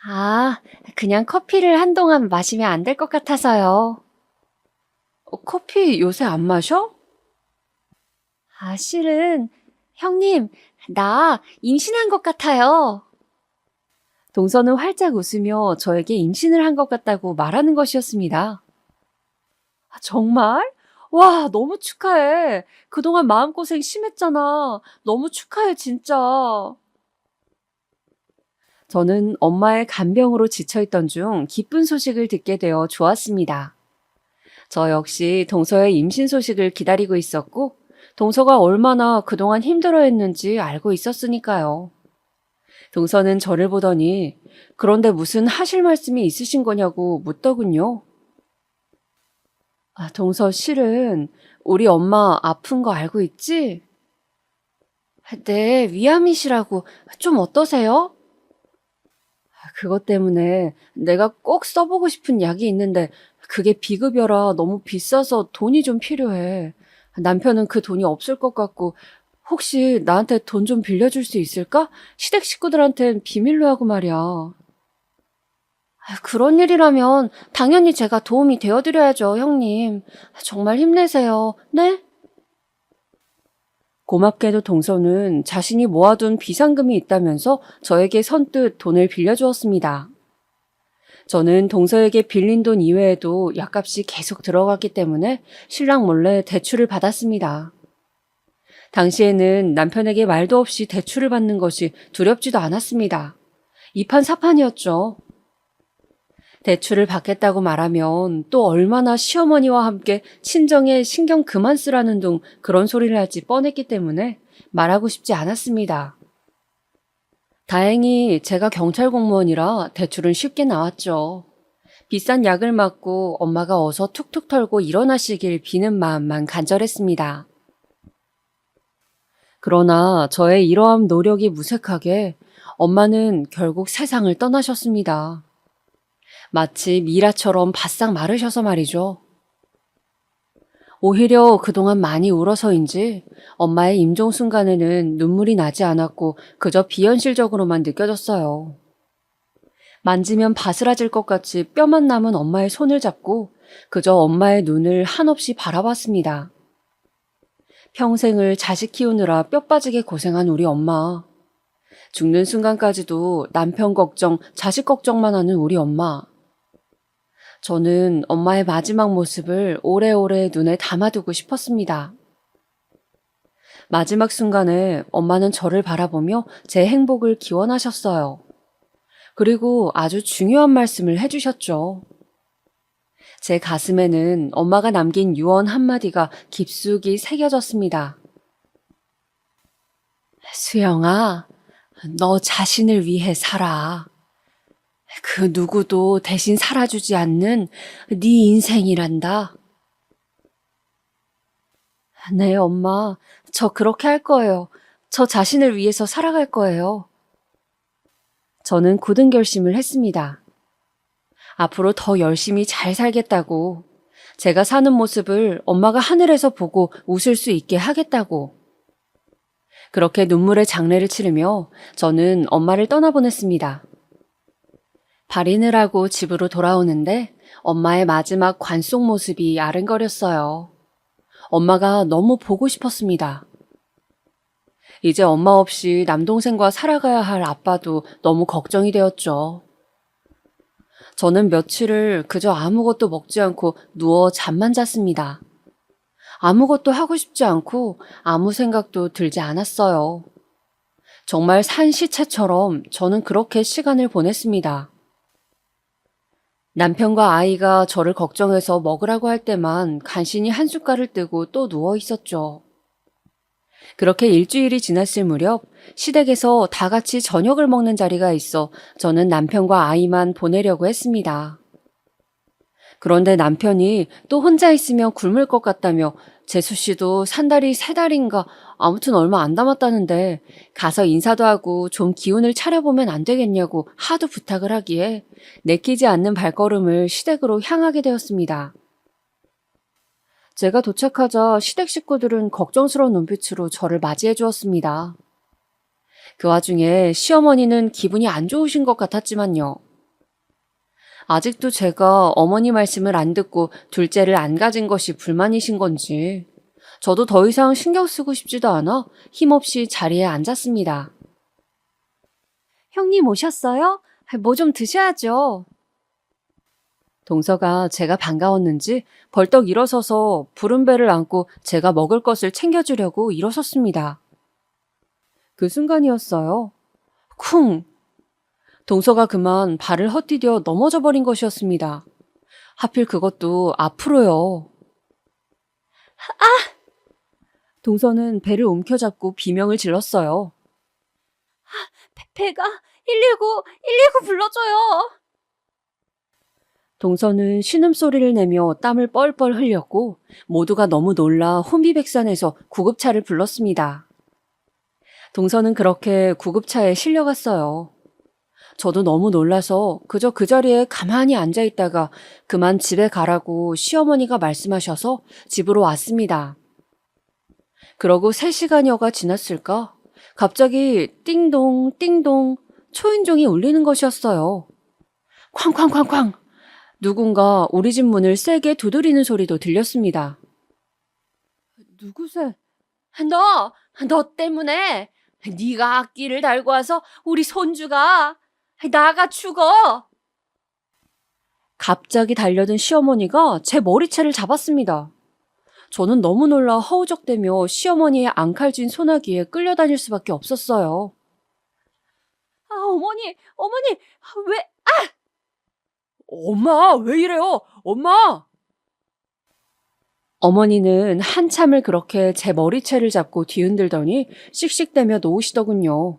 아, 그냥 커피를 한동안 마시면 안 될 것 같아서요. 커피 요새 안 마셔? 실은 형님, 나 임신한 것 같아요. 동서는 활짝 웃으며 저에게 임신을 한 것 같다고 말하는 것이었습니다. 정말? 와, 너무 축하해. 그동안 마음고생 심했잖아. 너무 축하해, 진짜. 저는 엄마의 간병으로 지쳐있던 중 기쁜 소식을 듣게 되어 좋았습니다. 저 역시 동서의 임신 소식을 기다리고 있었고 동서가 얼마나 그동안 힘들어했는지 알고 있었으니까요. 동서는 저를 보더니 그런데 무슨 하실 말씀이 있으신 거냐고 묻더군요. 동서 실은 우리 엄마 아픈 거 알고 있지? 네, 위암이시라고. 좀 어떠세요? 그것 때문에 내가 꼭 써보고 싶은 약이 있는데 그게 비급여라 너무 비싸서 돈이 좀 필요해. 남편은 그 돈이 없을 것 같고 혹시 나한테 돈 좀 빌려줄 수 있을까? 시댁 식구들한텐 비밀로 하고 말이야. 그런 일이라면 당연히 제가 도움이 되어드려야죠, 형님. 정말 힘내세요. 네? 고맙게도 동서는 자신이 모아둔 비상금이 있다면서 저에게 선뜻 돈을 빌려주었습니다. 저는 동서에게 빌린 돈 이외에도 약값이 계속 들어갔기 때문에 신랑 몰래 대출을 받았습니다. 당시에는 남편에게 말도 없이 대출을 받는 것이 두렵지도 않았습니다. 이판사판이었죠. 대출을 받겠다고 말하면 또 얼마나 시어머니와 함께 친정에 신경 그만 쓰라는 둥 그런 소리를 할지 뻔했기 때문에 말하고 싶지 않았습니다. 다행히 제가 경찰 공무원이라 대출은 쉽게 나왔죠. 비싼 약을 맞고 엄마가 어서 툭툭 털고 일어나시길 비는 마음만 간절했습니다. 그러나 저의 이러한 노력이 무색하게 엄마는 결국 세상을 떠나셨습니다. 마치 미라처럼 바싹 마르셔서 말이죠. 오히려 그동안 많이 울어서인지 엄마의 임종 순간에는 눈물이 나지 않았고 그저 비현실적으로만 느껴졌어요. 만지면 바스라질 것 같이 뼈만 남은 엄마의 손을 잡고 그저 엄마의 눈을 한없이 바라봤습니다. 평생을 자식 키우느라 뼈 빠지게 고생한 우리 엄마. 죽는 순간까지도 남편 걱정, 자식 걱정만 하는 우리 엄마. 저는 엄마의 마지막 모습을 오래오래 눈에 담아두고 싶었습니다. 마지막 순간에 엄마는 저를 바라보며 제 행복을 기원하셨어요. 그리고 아주 중요한 말씀을 해주셨죠. 제 가슴에는 엄마가 남긴 유언 한마디가 깊숙이 새겨졌습니다. 수영아, 너 자신을 위해 살아. 그 누구도 대신 살아주지 않는 네 인생이란다. 네, 엄마. 저 그렇게 할 거예요. 저 자신을 위해서 살아갈 거예요. 저는 굳은 결심을 했습니다. 앞으로 더 열심히 잘 살겠다고. 제가 사는 모습을 엄마가 하늘에서 보고 웃을 수 있게 하겠다고. 그렇게 눈물의 장례를 치르며 저는 엄마를 떠나보냈습니다. 발인을 하고 집으로 돌아오는데 엄마의 마지막 관 속 모습이 아른거렸어요. 엄마가 너무 보고 싶었습니다. 이제 엄마 없이 남동생과 살아가야 할 아빠도 너무 걱정이 되었죠. 저는 며칠을 그저 아무것도 먹지 않고 누워 잠만 잤습니다. 아무것도 하고 싶지 않고 아무 생각도 들지 않았어요. 정말 산 시체처럼 저는 그렇게 시간을 보냈습니다. 남편과 아이가 저를 걱정해서 먹으라고 할 때만 간신히 한숟갈을 뜨고 또 누워 있었죠. 그렇게 일주일이 지났을 무렵 시댁에서 다 같이 저녁을 먹는 자리가 있어 저는 남편과 아이만 보내려고 했습니다. 그런데 남편이 또 혼자 있으면 굶을 것 같다며 재수 씨도 산 달이 3달인가 아무튼 얼마 안 남았다는데 가서 인사도 하고 좀 기운을 차려보면 안 되겠냐고 하도 부탁을 하기에 내키지 않는 발걸음을 시댁으로 향하게 되었습니다. 제가 도착하자 시댁 식구들은 걱정스러운 눈빛으로 저를 맞이해 주었습니다. 그 와중에 시어머니는 기분이 안 좋으신 것 같았지만요. 아직도 제가 어머니 말씀을 안 듣고 둘째를 안 가진 것이 불만이신 건지 저도 더 이상 신경 쓰고 싶지도 않아 힘없이 자리에 앉았습니다. 형님 오셨어요? 뭐 좀 드셔야죠. 동서가 제가 반가웠는지 벌떡 일어서서 부른 배를 안고 제가 먹을 것을 챙겨주려고 일어섰습니다. 그 순간이었어요. 쿵! 동서가 그만 발을 헛디뎌 넘어져 버린 것이었습니다. 하필 그것도 앞으로요. 동서는 배를 움켜잡고 비명을 질렀어요. 배가 119 불러줘요. 동서는 신음소리를 내며 땀을 뻘뻘 흘렸고 모두가 너무 놀라 혼비백산해서 구급차를 불렀습니다. 동서는 그렇게 구급차에 실려갔어요. 저도 너무 놀라서 그저 그 자리에 가만히 앉아 있다가 그만 집에 가라고 시어머니가 말씀하셔서 집으로 왔습니다. 그러고 3시간여가 지났을까? 갑자기 띵동 띵동 초인종이 울리는 것이었어요. 쾅쾅쾅쾅! 누군가 우리 집 문을 세게 두드리는 소리도 들렸습니다. 누구세? 너 때문에 네가 악기를 달고 와서 우리 손주가 나가 죽어. 갑자기 달려든 시어머니가 제 머리채를 잡았습니다. 저는 너무 놀라 허우적대며 시어머니의 앙칼진 소나기에 끌려다닐 수밖에 없었어요. 어머니, 왜? 엄마, 왜 이래요? 엄마! 어머니는 한참을 그렇게 제 머리채를 잡고 뒤흔들더니 씩씩대며 놓으시더군요.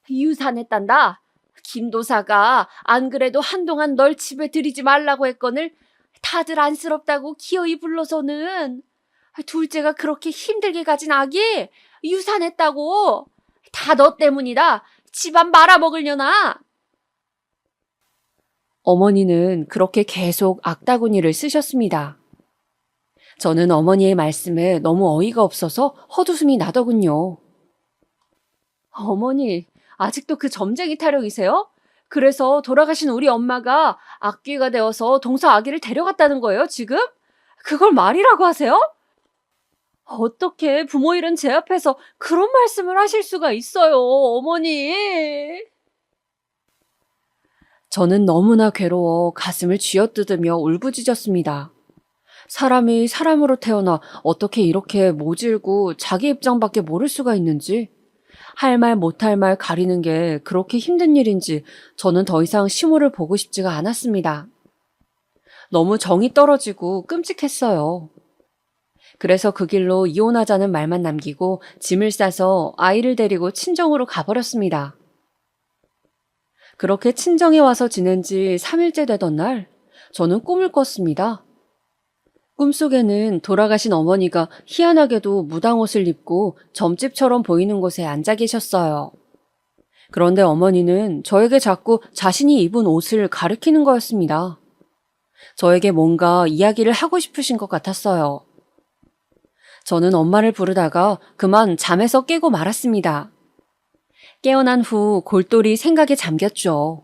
유산했단다. 김도사가 안 그래도 한동안 널 집에 들이지 말라고 했거늘 다들 안쓰럽다고 기어이 불러서는 둘째가 그렇게 힘들게 가진 아기 유산했다고. 다 너 때문이다. 집안 말아먹으려나. 어머니는 그렇게 계속 악다구니를 쓰셨습니다. 저는 어머니의 말씀에 너무 어이가 없어서 헛웃음이 나더군요. 어머니, 아직도 그 점쟁이 타령이세요? 그래서 돌아가신 우리 엄마가 악귀가 되어서 동서 아기를 데려갔다는 거예요, 지금? 그걸 말이라고 하세요? 어떻게 부모 잃은 제 앞에서 그런 말씀을 하실 수가 있어요, 어머니. 저는 너무나 괴로워 가슴을 쥐어뜯으며 울부짖었습니다. 사람이 사람으로 태어나 어떻게 이렇게 모질고 자기 입장밖에 모를 수가 있는지, 할 말 못할 말 가리는 게 그렇게 힘든 일인지 저는 더 이상 시모를 보고 싶지가 않았습니다. 너무 정이 떨어지고 끔찍했어요. 그래서 그 길로 이혼하자는 말만 남기고 짐을 싸서 아이를 데리고 친정으로 가버렸습니다. 그렇게 친정에 와서 지낸 지 3일째 되던 날, 저는 꿈을 꿨습니다. 꿈속에는 돌아가신 어머니가 희한하게도 무당옷을 입고 점집처럼 보이는 곳에 앉아 계셨어요. 그런데 어머니는 저에게 자꾸 자신이 입은 옷을 가리키는 거였습니다. 저에게 뭔가 이야기를 하고 싶으신 것 같았어요. 저는 엄마를 부르다가 그만 잠에서 깨고 말았습니다. 깨어난 후 골똘히 생각에 잠겼죠.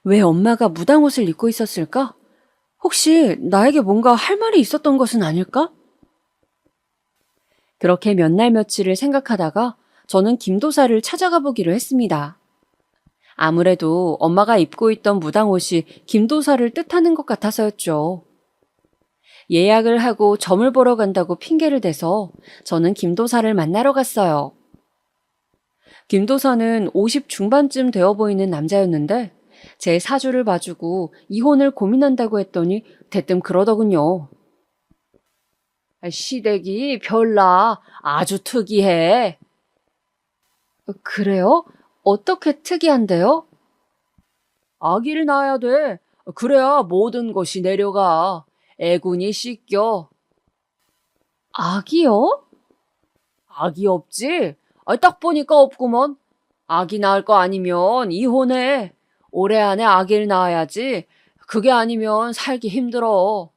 왜 엄마가 무당옷을 입고 있었을까? 혹시 나에게 뭔가 할 말이 있었던 것은 아닐까? 그렇게 몇 날 며칠을 생각하다가 저는 김도사를 찾아가 보기로 했습니다. 아무래도 엄마가 입고 있던 무당옷이 김도사를 뜻하는 것 같아서였죠. 예약을 하고 점을 보러 간다고 핑계를 대서 저는 김도사를 만나러 갔어요. 김도사는 50 중반쯤 되어 보이는 남자였는데 제 사주를 봐주고 이혼을 고민한다고 했더니 대뜸 그러더군요. 시댁이 별나 아주 특이해. 그래요? 어떻게 특이한데요? 아기를 낳아야 돼. 그래야 모든 것이 내려가. 애군이 씻겨. 아기요? 아기 없지? 딱 보니까 없구먼. 아기 낳을 거 아니면 이혼해. 올해 안에 아기를 낳아야지. 그게 아니면 살기 힘들어.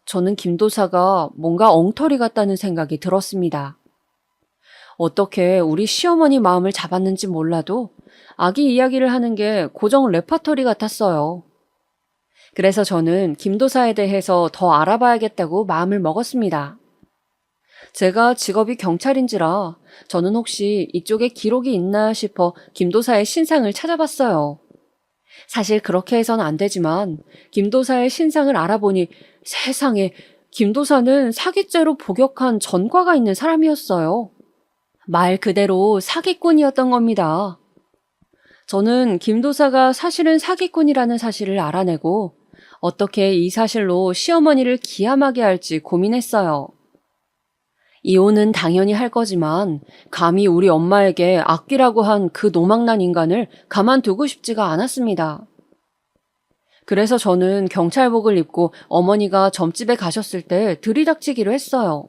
저는 김도사가 뭔가 엉터리 같다는 생각이 들었습니다. 어떻게 우리 시어머니 마음을 잡았는지 몰라도 아기 이야기를 하는 게 고정 레퍼토리 같았어요. 그래서 저는 김도사에 대해서 더 알아봐야겠다고 마음을 먹었습니다. 제가 직업이 경찰인지라 저는 혹시 이쪽에 기록이 있나 싶어 김도사의 신상을 찾아봤어요. 사실 그렇게 해서는 안 되지만 김도사의 신상을 알아보니 세상에 김도사는 사기죄로 복역한 전과가 있는 사람이었어요. 말 그대로 사기꾼이었던 겁니다. 저는 김도사가 사실은 사기꾼이라는 사실을 알아내고 어떻게 이 사실로 시어머니를 기함하게 할지 고민했어요. 이혼은 당연히 할 거지만 감히 우리 엄마에게 악귀라고 한 그 노망난 인간을 가만두고 싶지가 않았습니다. 그래서 저는 경찰복을 입고 어머니가 점집에 가셨을 때 들이닥치기로 했어요.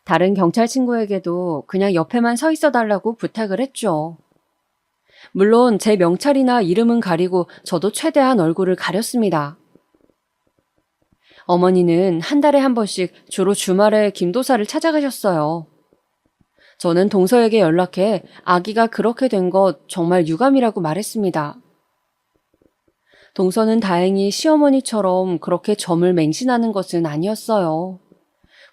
다른 경찰 친구에게도 그냥 옆에만 서 있어 달라고 부탁을 했죠. 물론 제 명찰이나 이름은 가리고 저도 최대한 얼굴을 가렸습니다. 어머니는 한 달에 한 번씩 주로 주말에 김도사를 찾아가셨어요. 저는 동서에게 연락해 아기가 그렇게 된 것 정말 유감이라고 말했습니다. 동서는 다행히 시어머니처럼 그렇게 점을 맹신하는 것은 아니었어요.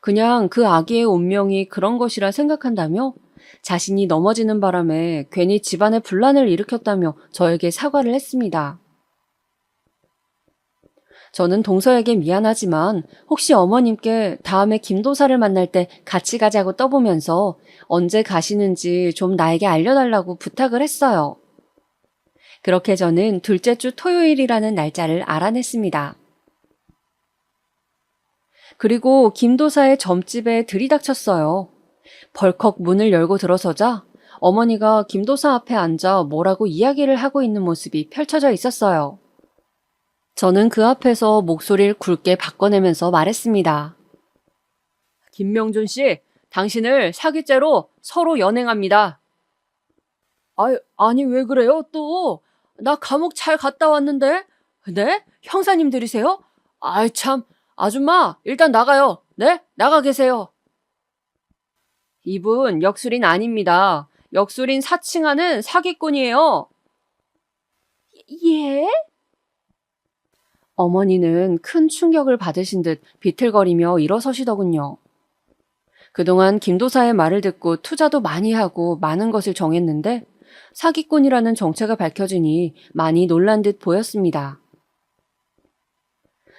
그냥 그 아기의 운명이 그런 것이라 생각한다며 자신이 넘어지는 바람에 괜히 집안에 분란을 일으켰다며 저에게 사과를 했습니다. 저는 동서에게 미안하지만 혹시 어머님께 다음에 김도사를 만날 때 같이 가자고 떠보면서 언제 가시는지 좀 나에게 알려달라고 부탁을 했어요. 그렇게 저는 둘째 주 토요일이라는 날짜를 알아냈습니다. 그리고 김도사의 점집에 들이닥쳤어요. 벌컥 문을 열고 들어서자 어머니가 김도사 앞에 앉아 뭐라고 이야기를 하고 있는 모습이 펼쳐져 있었어요. 저는 그 앞에서 목소리를 굵게 바꿔내면서 말했습니다. 김명준 씨, 당신을 사기죄로 서로 연행합니다. 아니 왜 그래요 또? 나 감옥 잘 갔다 왔는데? 네? 형사님들이세요? 아이 참, 아줌마 일단 나가요. 네? 나가 계세요. 이분 역술인 아닙니다. 역술인 사칭하는 사기꾼이에요. 예? 어머니는 큰 충격을 받으신 듯 비틀거리며 일어서시더군요. 그동안 김도사의 말을 듣고 투자도 많이 하고 많은 것을 정했는데 사기꾼이라는 정체가 밝혀지니 많이 놀란 듯 보였습니다.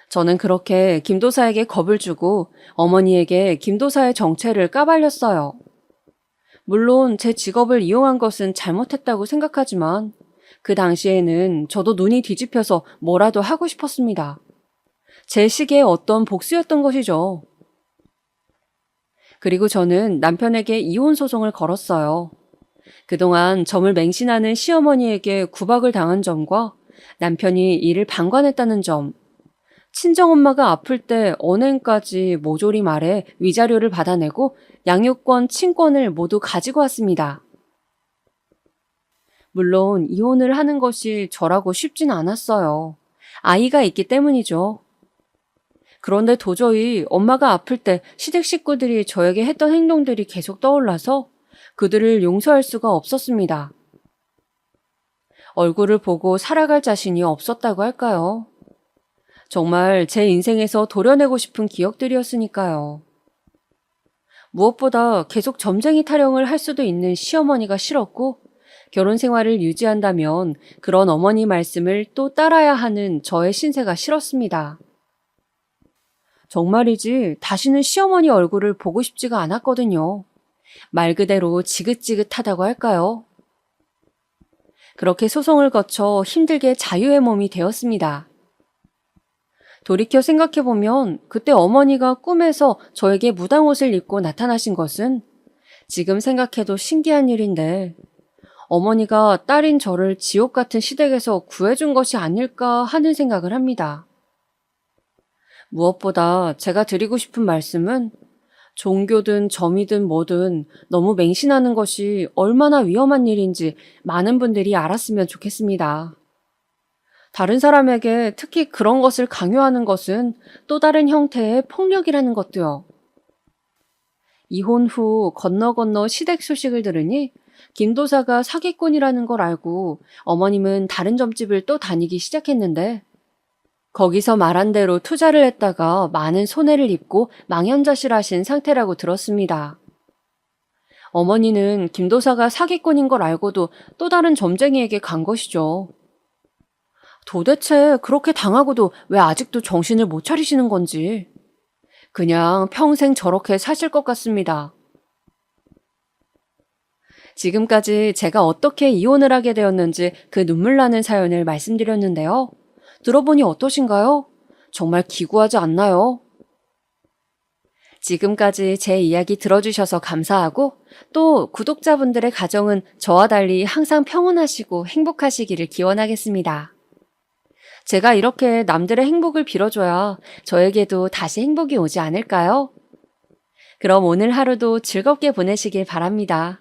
저는 그렇게 김도사에게 겁을 주고 어머니에게 김도사의 정체를 까발렸어요. 물론 제 직업을 이용한 것은 잘못했다고 생각하지만 그 당시에는 저도 눈이 뒤집혀서 뭐라도 하고 싶었습니다. 제 시기에 어떤 복수였던 것이죠. 그리고 저는 남편에게 이혼 소송을 걸었어요. 그동안 점을 맹신하는 시어머니에게 구박을 당한 점과 남편이 이를 방관했다는 점, 친정엄마가 아플 때 언행까지 모조리 말해 위자료를 받아내고 양육권, 친권을 모두 가지고 왔습니다. 물론 이혼을 하는 것이 저라고 쉽진 않았어요. 아이가 있기 때문이죠. 그런데 도저히 엄마가 아플 때 시댁 식구들이 저에게 했던 행동들이 계속 떠올라서 그들을 용서할 수가 없었습니다. 얼굴을 보고 살아갈 자신이 없었다고 할까요? 정말 제 인생에서 도려내고 싶은 기억들이었으니까요. 무엇보다 계속 점쟁이 타령을 할 수도 있는 시어머니가 싫었고 결혼 생활을 유지한다면 그런 어머니 말씀을 또 따라야 하는 저의 신세가 싫었습니다. 정말이지 다시는 시어머니 얼굴을 보고 싶지가 않았거든요. 말 그대로 지긋지긋하다고 할까요? 그렇게 소송을 거쳐 힘들게 자유의 몸이 되었습니다. 돌이켜 생각해보면 그때 어머니가 꿈에서 저에게 무당옷을 입고 나타나신 것은 지금 생각해도 신기한 일인데 어머니가 딸인 저를 지옥 같은 시댁에서 구해준 것이 아닐까 하는 생각을 합니다. 무엇보다 제가 드리고 싶은 말씀은 종교든 점이든 뭐든 너무 맹신하는 것이 얼마나 위험한 일인지 많은 분들이 알았으면 좋겠습니다. 다른 사람에게 특히 그런 것을 강요하는 것은 또 다른 형태의 폭력이라는 것도요. 이혼 후 건너 시댁 소식을 들으니 김도사가 사기꾼이라는 걸 알고 어머님은 다른 점집을 또 다니기 시작했는데 거기서 말한 대로 투자를 했다가 많은 손해를 입고 망연자실하신 상태라고 들었습니다. 어머니는 김도사가 사기꾼인 걸 알고도 또 다른 점쟁이에게 간 것이죠. 도대체 그렇게 당하고도 왜 아직도 정신을 못 차리시는 건지. 그냥 평생 저렇게 사실 것 같습니다. 지금까지 제가 어떻게 이혼을 하게 되었는지 그 눈물 나는 사연을 말씀드렸는데요. 들어보니 어떠신가요? 정말 기구하지 않나요? 지금까지 제 이야기 들어주셔서 감사하고 또 구독자분들의 가정은 저와 달리 항상 평온하시고 행복하시기를 기원하겠습니다. 제가 이렇게 남들의 행복을 빌어줘야 저에게도 다시 행복이 오지 않을까요? 그럼 오늘 하루도 즐겁게 보내시길 바랍니다.